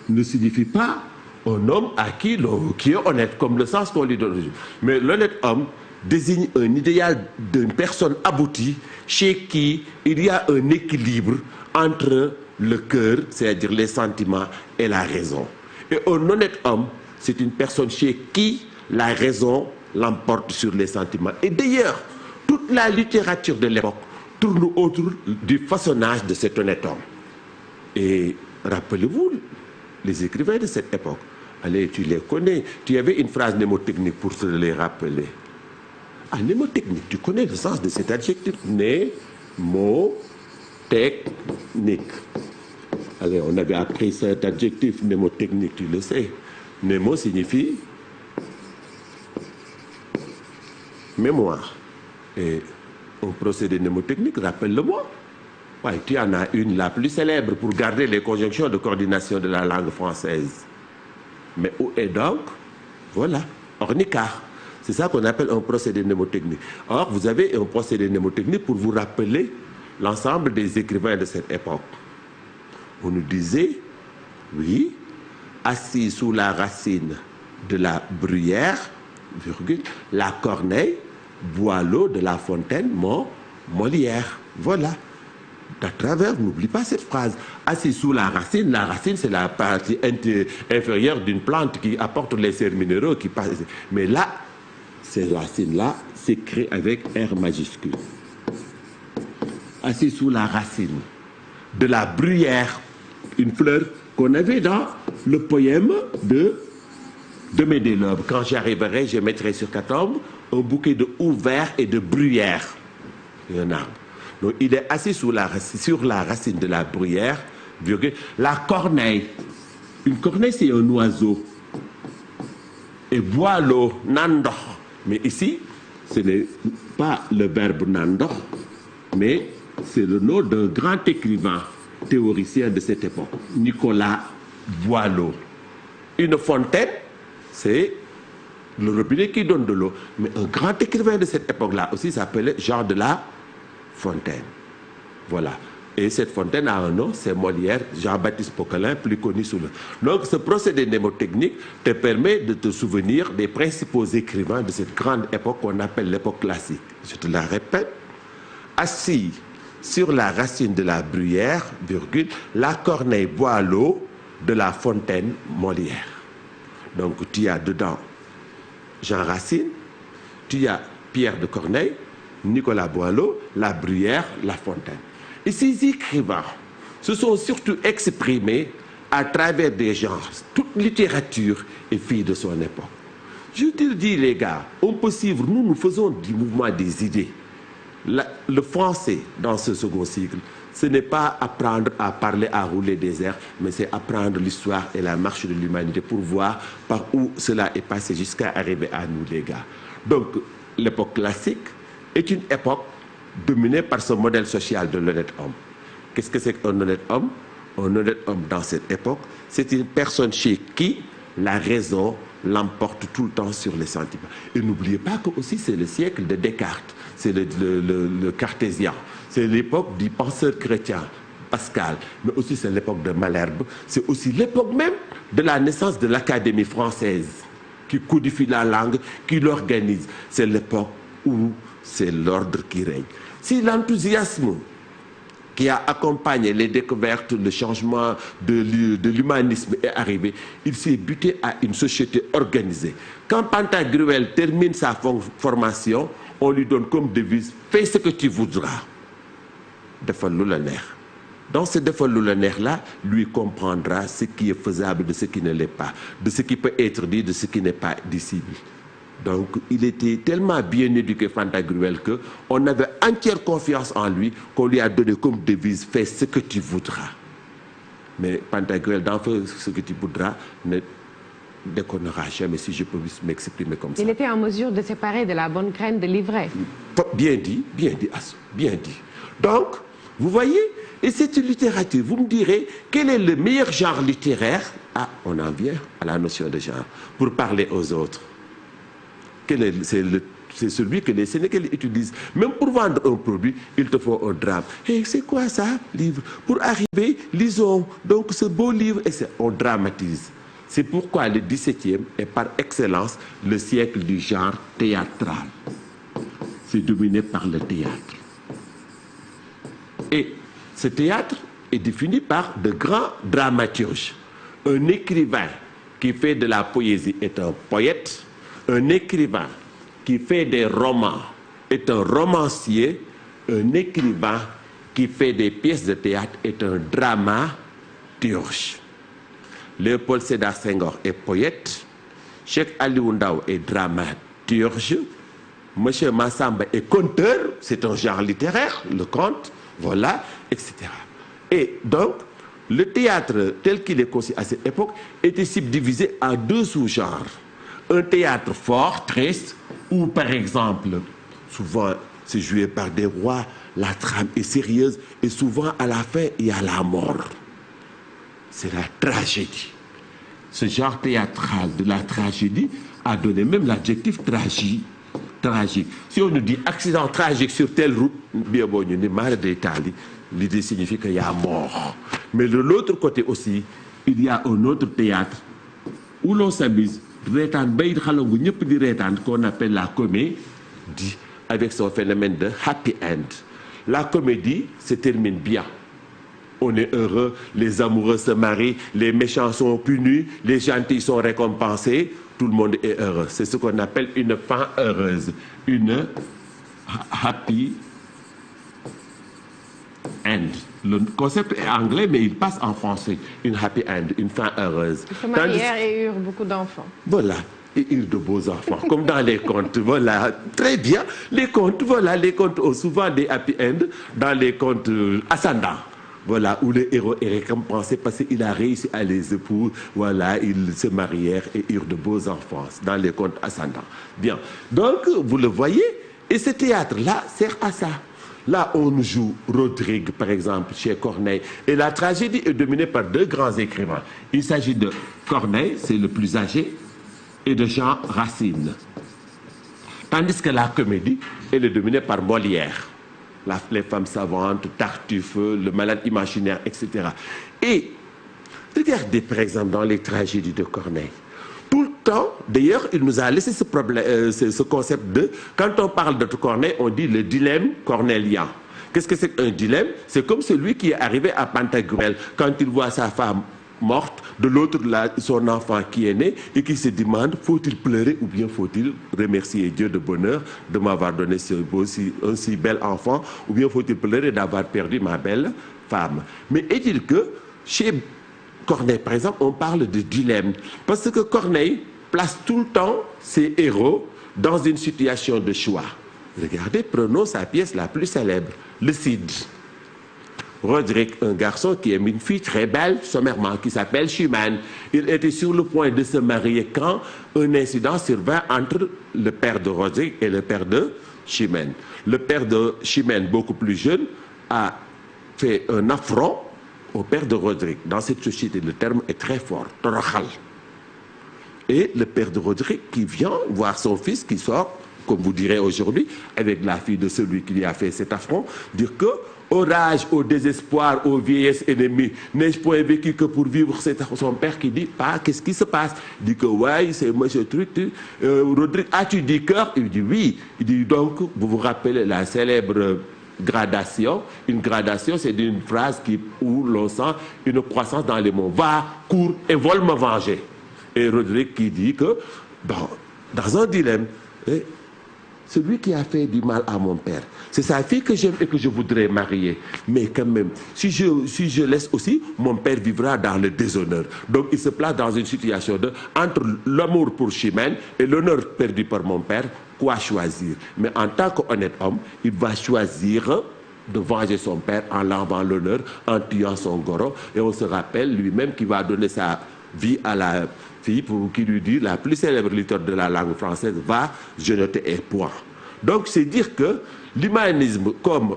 ne signifie pas un homme qui est honnête, comme le sens qu'on lui donne aujourd'hui. Mais l'honnête homme désigne un idéal d'une personne aboutie chez qui il y a un équilibre entre le cœur, c'est-à-dire les sentiments, et la raison. Et un honnête homme, c'est une personne chez qui la raison l'emporte sur les sentiments. Et d'ailleurs, toute la littérature de l'époque tourne autour du façonnage de cet honnête homme. Et rappelez-vous, les écrivains de cette époque, allez, tu les connais, tu avais une phrase mnémotechnique pour se les rappeler. Ah, mnémotechnique, tu connais le sens de cet adjectif. Mnémotechnique. Allez, on avait appris cet adjectif mnémotechnique, tu le sais. Mnémo signifie mémoire. Et un procédé mnémotechnique, rappelle-le-moi. Ouais, tu en as une, la plus célèbre, pour garder les conjonctions de coordination de la langue française. Mais où est donc? Voilà, ornicar. C'est ça qu'on appelle un procédé mnémotechnique. Or, vous avez un procédé mnémotechnique pour vous rappeler l'ensemble des écrivains de cette époque. On nous disait, oui, assis sous la racine de la bruyère, virgule, la Corneille, Boileau, de La Fontaine, Molière. Voilà. À travers, n'oublie pas cette phrase. Assis sous la racine c'est la partie inférieure d'une plante qui apporte les sels minéraux qui passent. Mais là, ces racines-là s'écrivent avec R majuscule. Assis sous la racine de la bruyère, une fleur qu'on avait dans le poème de Médélobe. Quand j'arriverai, je mettrai sur Catombe un bouquet de houes verts et de bruyère. Il y a un arbre. Donc, il est assis sur la racine de la bruyère, virgule, la corneille. Une corneille, c'est un oiseau. Et Boileau, Nando. Mais ici, ce n'est pas le verbe Nando, mais c'est le nom d'un grand écrivain théoricien de cette époque, Nicolas Boileau. Une fontaine, c'est le robinet qui donne de l'eau. Mais un grand écrivain de cette époque-là aussi s'appelait Jean de La Fontaine. Voilà. Et cette fontaine a un nom, c'est Molière, Jean-Baptiste Poquelin, plus connu sous le... Donc ce procédé mnémotechnique te permet de te souvenir des principaux écrivains de cette grande époque qu'on appelle l'époque classique. Je te la répète. Assis sur la racine de la bruyère, virgule, la Corneille, Boileau, de La Fontaine, Molière. Donc tu as dedans Jean Racine, tu as Pierre de Corneille, Nicolas Boileau, la bruyère, La Fontaine. Et ces écrivains se sont surtout exprimés à travers des genres. Toute littérature est fille de son époque. Je te le dis, les gars, on peut suivre, nous faisons du mouvement des idées. Le français, dans ce second cycle, ce n'est pas apprendre à parler, à rouler des airs, mais c'est apprendre l'histoire et la marche de l'humanité pour voir par où cela est passé jusqu'à arriver à nous, les gars. Donc, l'époque classique est une époque dominée par ce modèle social de l'honnête homme. Qu'est-ce que c'est qu'un honnête homme? Un honnête homme dans cette époque, c'est une personne chez qui la raison l'emporte tout le temps sur les sentiments. Et n'oubliez pas que aussi c'est le siècle de Descartes, c'est le cartésien, c'est l'époque du penseur chrétien, Pascal, mais aussi c'est l'époque de Malherbe, c'est aussi l'époque même de la naissance de l'Académie française, qui codifie la langue, qui l'organise. C'est l'époque où c'est l'ordre qui règne. Si l'enthousiasme qui a accompagné les découvertes, le changement de l'humanisme est arrivé, il s'est buté à une société organisée. Quand Pantagruel termine sa formation, on lui donne comme devise « Fais ce que tu voudras ». Dans ce défalloulaner-là, lui comprendra ce qui est faisable de ce qui ne l'est pas, de ce qui peut être dit, de ce qui n'est pas dissible. Donc, il était tellement bien éduqué, Pantagruel, qu'on avait entière confiance en lui, qu'on lui a donné comme devise « Fais ce que tu voudras ». Mais Pantagruel, dans ce que tu voudras, ne déconnera jamais, si je peux m'exprimer comme ça. Il était en mesure de séparer de la bonne graine de l'ivraie. Bien dit, Assou, bien dit. Donc, vous voyez, et cette littérature, vous me direz, quel est le meilleur genre littéraire? Ah, on en vient à la notion de genre, pour parler aux autres. C'est celui que les Sénégalais utilisent. Même pour vendre un produit, il te faut un drame. Et c'est quoi ça, livre? Pour arriver, lisons donc ce beau livre, et on dramatise. C'est pourquoi le XVIIe est par excellence le siècle du genre théâtral. C'est dominé par le théâtre. Et ce théâtre est défini par de grands dramaturges. Un écrivain qui fait de la poésie est un poète. Un écrivain qui fait des romans est un romancier. Un écrivain qui fait des pièces de théâtre est un dramaturge. Léopold Sédar Senghor est poète. Cheikh Aliou Ndao est dramaturge. Monsieur Massamba est conteur, c'est un genre littéraire, le conte, voilà, etc. Et donc, le théâtre tel qu'il est conçu à cette époque était subdivisé en deux sous-genres. Un théâtre fort, triste, où par exemple, souvent c'est joué par des rois, la trame est sérieuse et souvent à la fin il y a la mort. C'est la tragédie. Ce genre théâtral de la tragédie a donné même l'adjectif tragique. Si on nous dit accident tragique sur telle route, bien bon, il y a mal d'Italie, l'idée signifie qu'il y a mort. Mais de l'autre côté aussi, il y a un autre théâtre où l'on s'amuse, qu'on appelle la comédie, avec son phénomène de happy end. La comédie se termine bien. On est heureux, les amoureux se marient, les méchants sont punis, les gentils sont récompensés, tout le monde est heureux. C'est ce qu'on appelle une fin heureuse, une happy end. Le concept est anglais, mais il passe en français. Une happy end, une fin heureuse. Ils se marièrent et eurent beaucoup d'enfants. Voilà, et eurent de beaux enfants, comme dans les contes. Voilà, très bien. Les contes, voilà, les contes ont souvent des happy end dans les contes ascendants. Voilà, où le héros est récompensé parce qu'il a réussi à les épouser. Voilà, ils se marièrent et eurent de beaux enfants dans les contes ascendants. Bien, donc vous le voyez, et ce théâtre-là sert à ça. Là, on joue Rodrigue, par exemple, chez Corneille. Et la tragédie est dominée par deux grands écrivains. Il s'agit de Corneille, c'est le plus âgé, et de Jean Racine. Tandis que la comédie, elle est dominée par Molière. Les femmes savantes, Tartuffe, le malade imaginaire, etc. Et regardez par exemple dans les tragédies de Corneille. Tout le temps, d'ailleurs, il nous a laissé ce concept de, quand on parle de Corneille, on dit le dilemme cornélien. Qu'est-ce que c'est qu'un dilemme? C'est comme celui qui est arrivé à Pantagruel, quand il voit sa femme morte, de l'autre son enfant qui est né et qui se demande, faut-il pleurer ou bien faut-il remercier Dieu de bonheur de m'avoir donné un si bel enfant, ou bien faut-il pleurer d'avoir perdu ma belle femme? Mais est-il que chez Corneille, par exemple, on parle de dilemme, parce que Corneille place tout le temps ses héros dans une situation de choix. Regardez, prenons sa pièce la plus célèbre, le Cid. Rodrigue, un garçon qui aime une fille très belle, sommairement, qui s'appelle Chimène. Il était sur le point de se marier quand un incident survint entre le père de Rodrigue et le père de Chimène. Le père de Chimène, beaucoup plus jeune, a fait un affront au père de Rodrigue. Dans cette société, le terme est très fort, toroxal. Et le père de Rodrigue qui vient voir son fils qui sort, comme vous direz aujourd'hui, avec la fille de celui qui lui a fait cet affront, dire que au rage, au désespoir, aux vieillesses ennemies, n'ai-je point vécu que pour vivre? C'est son père qui dit, qu'est-ce qui se passe? Il dit que, ouais, c'est moi ce truc. Rodrigue, as-tu dit cœur? Il dit, oui. Il dit, donc, vous vous rappelez la célèbre gradation. Une gradation, c'est une phrase où l'on sent une croissance dans les mots. Va, cours et vole me venger. Et Rodrigue qui dit que, dans un dilemme, celui qui a fait du mal à mon père, c'est sa fille que j'aime et que je voudrais marier. Mais quand même, si je laisse aussi, mon père vivra dans le déshonneur. Donc il se place dans une situation entre l'amour pour Chimène et l'honneur perdu par mon père, quoi choisir? Mais en tant qu'honnête homme, il va choisir de venger son père en l'enlevant l'honneur, en tuant son goro. Et on se rappelle lui-même qui va donner sa vie à la fille pour qui lui dit, la plus célèbre littérature de la langue française, va, je ne t'ai point. Donc c'est dire que l'humanisme comme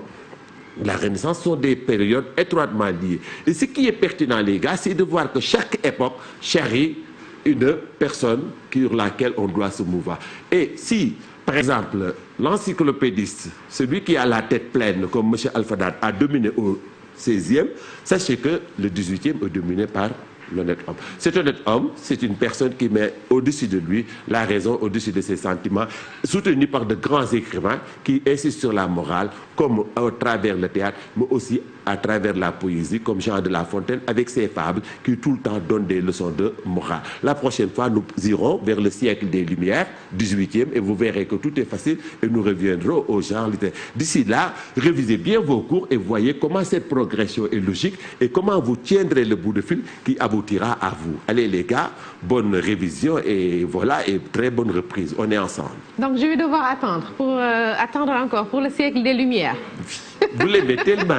la Renaissance sont des périodes étroitement liées. Et ce qui est pertinent, les gars, c'est de voir que chaque époque chérit une personne sur laquelle on doit se mouvoir. Et si, par exemple, l'encyclopédiste, celui qui a la tête pleine, comme M. Alfadad, a dominé au XVIe, sachez que le XVIIIe est dominé par l'honnête homme. Cet honnête homme, c'est une personne qui met au-dessus de lui la raison, au-dessus de ses sentiments, soutenu par de grands écrivains qui insistent sur la morale, comme à travers le théâtre, mais aussi à travers la poésie, comme Jean de La Fontaine, avec ses fables qui tout le temps donnent des leçons de morale. La prochaine fois, nous irons vers le siècle des Lumières, 18e, et vous verrez que tout est facile et nous reviendrons au genre littéraire. D'ici là, révisez bien vos cours et voyez comment cette progression est logique et comment vous tiendrez le bout de fil qui aboutira à vous. Allez les gars, bonne révision et voilà, et très bonne reprise. On est ensemble. Donc je vais devoir attendre encore pour le siècle des Lumières. Vous l'aimez tellement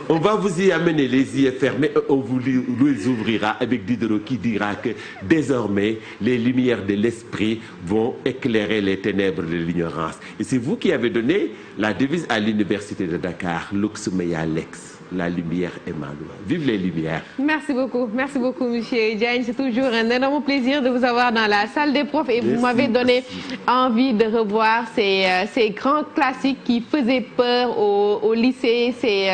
qu'on va vous y amener les yeux fermés, on vous les ouvrira avec Diderot qui dira que désormais les lumières de l'esprit vont éclairer les ténèbres de l'ignorance. Et c'est vous qui avez donné la devise à l'université de Dakar, Lux Mea Lex. La lumière est ma loi. Vive les lumières. Merci beaucoup, monsieur Diagne. C'est toujours un énorme plaisir de vous avoir dans la salle des profs et vous m'avez donné envie de revoir ces grands classiques qui faisaient peur au lycée. C'est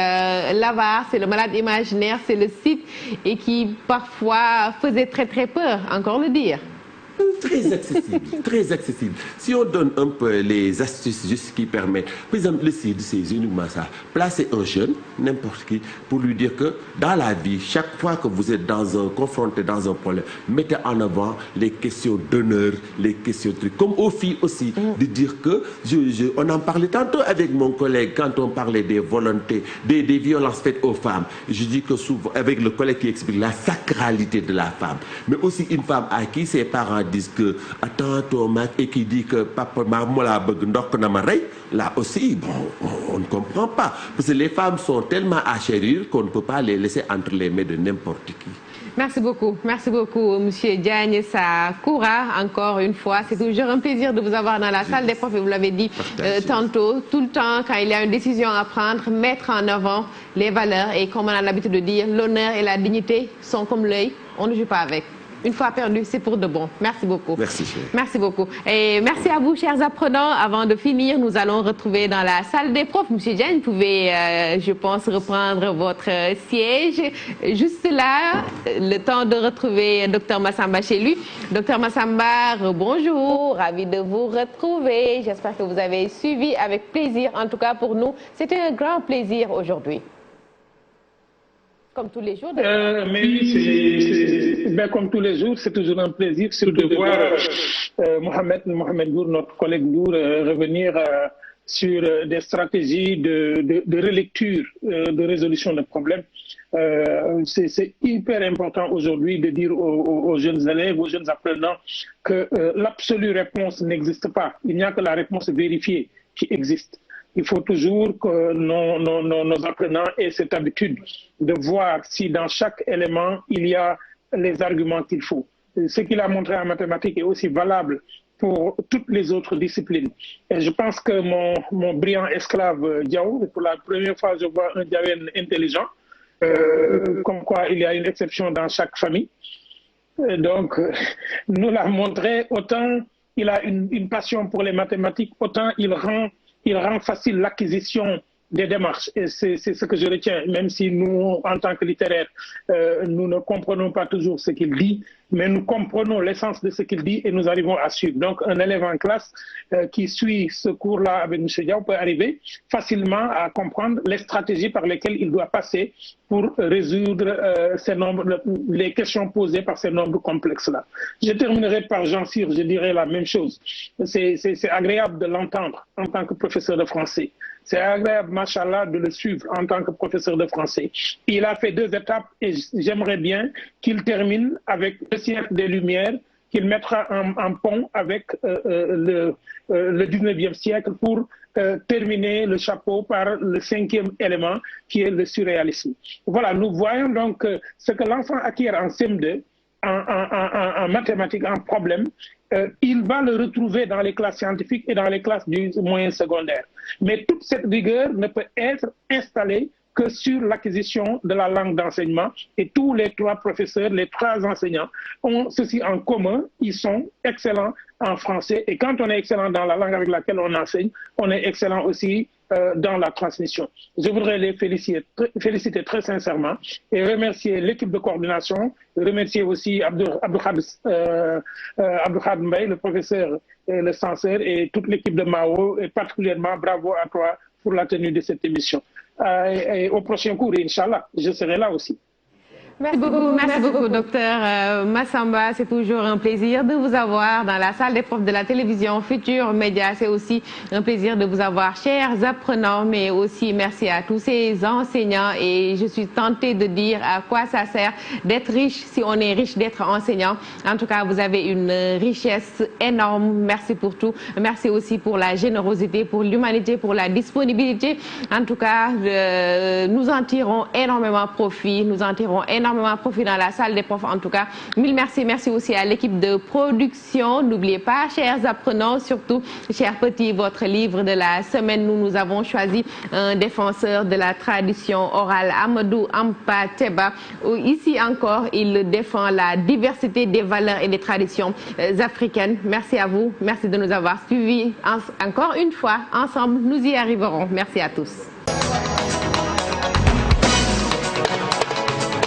l'avare, c'est le malade imaginaire, c'est le Cid et qui parfois faisait très très peur, encore le dire. Très accessible, très accessible. Si on donne un peu les astuces juste qui permettent, par exemple le CID, c'est uniquement ça, placer un jeune, n'importe qui, pour lui dire que dans la vie, chaque fois que vous êtes confronté dans un problème, mettez en avant les questions d'honneur, les questions de trucs, comme aux filles aussi, de dire que, on en parlait tantôt avec mon collègue quand on parlait des volontés, des violences faites aux femmes, je dis que souvent, avec le collègue qui explique la sacralité de la femme, mais aussi une femme à qui ses parents disent que attends ton mec et qui dit que papa là aussi bon, on ne comprend pas parce que les femmes sont tellement à chérir qu'on ne peut pas les laisser entre les mains de n'importe qui. Merci beaucoup, monsieur Diagne Sakura. Encore une fois, c'est toujours un plaisir de vous avoir dans la salle des profs et vous l'avez dit tantôt, tout le temps quand il y a une décision à prendre, mettre en avant les valeurs et comme on a l'habitude de dire, l'honneur et la dignité sont comme l'œil, on ne joue pas avec. Une fois perdu, c'est pour de bon. Merci beaucoup. Merci. Merci beaucoup. Et merci à vous, chers apprenants. Avant de finir, nous allons retrouver dans la salle des profs. Monsieur Diagne, vous pouvez, je pense, reprendre votre siège. Juste là, le temps de retrouver Dr Massamba chez lui. Dr Massamba, bonjour. Ravi de vous retrouver. J'espère que vous avez suivi avec plaisir. En tout cas, pour nous, c'était un grand plaisir aujourd'hui. Comme tous les jours. Mais oui, comme tous les jours, c'est toujours un plaisir surtout de voir Mohamed Gour, notre collègue Gour, revenir sur des stratégies de relecture, de résolution de problèmes. C'est hyper important aujourd'hui de dire aux jeunes élèves, aux jeunes apprenants que l'absolue réponse n'existe pas. Il n'y a que la réponse vérifiée qui existe. Il faut toujours que nos apprenants aient cette habitude de voir si dans chaque élément, il y a les arguments qu'il faut. Ce qu'il a montré en mathématiques est aussi valable pour toutes les autres disciplines. Et je pense que mon brillant esclave Diaw, pour la première fois, je vois un Diawén intelligent, comme quoi il y a une exception dans chaque famille. Donc, nous l'a montré, autant il a une passion pour les mathématiques, autant il rend facile l'acquisition des démarches. Et c'est ce que je retiens, même si nous, en tant que littéraires, nous ne comprenons pas toujours ce qu'il dit, mais nous comprenons l'essence de ce qu'il dit et nous arrivons à suivre. Donc, un élève en classe qui suit ce cours-là avec M. Diaw peut arriver facilement à comprendre les stratégies par lesquelles il doit passer pour résoudre les questions posées par ces nombres complexes-là. Je terminerai par Jean Cyr, je dirais la même chose. C'est agréable de l'entendre en tant que professeur de français. C'est agréable, machallah, de le suivre en tant que professeur de français. Il a fait 2 étapes et j'aimerais bien qu'il termine avec le siècle des Lumières qu'il mettra en pont avec le 19e siècle pour terminer le chapeau par le 5e élément qui est le surréalisme. Voilà, nous voyons donc ce que l'enfant acquiert en CM2, en mathématiques, en problème, il va le retrouver dans les classes scientifiques et dans les classes du moyen secondaire. Mais toute cette rigueur ne peut être installée que sur l'acquisition de la langue d'enseignement. Et tous les 3 professeurs, les 3 enseignants ont ceci en commun, ils sont excellents en français. Et quand on est excellent dans la langue avec laquelle on enseigne, on est excellent aussi dans la transmission. Je voudrais les féliciter très sincèrement et remercier l'équipe de coordination, remercier aussi Abdoukhad Mbaye, le professeur et le censeur, et toute l'équipe de Mao, et particulièrement bravo à toi pour la tenue de cette émission. Et au prochain cours, Inch'Allah, je serai là aussi. Merci beaucoup, docteur Massamba. C'est toujours un plaisir de vous avoir dans la salle des profs de la télévision Futur Média. C'est aussi un plaisir de vous avoir, chers apprenants, mais aussi merci à tous ces enseignants. Et je suis tentée de dire à quoi ça sert d'être riche si on est riche d'être enseignant. En tout cas, vous avez une richesse énorme. Merci pour tout. Merci aussi pour la générosité, pour l'humanité, pour la disponibilité. En tout cas, nous en tirons énormément profit. Nous en tirons énormément profit dans la salle des profs. En tout cas, mille merci. Merci aussi à l'équipe de production. N'oubliez pas, chers apprenants, surtout, chers petits, votre livre de la semaine. Nous avons choisi un défenseur de la tradition orale, Amadou Ampa Teba. Ici encore, il défend la diversité des valeurs et des traditions africaines. Merci à vous. Merci de nous avoir suivis. Encore une fois, ensemble, nous y arriverons. Merci à tous.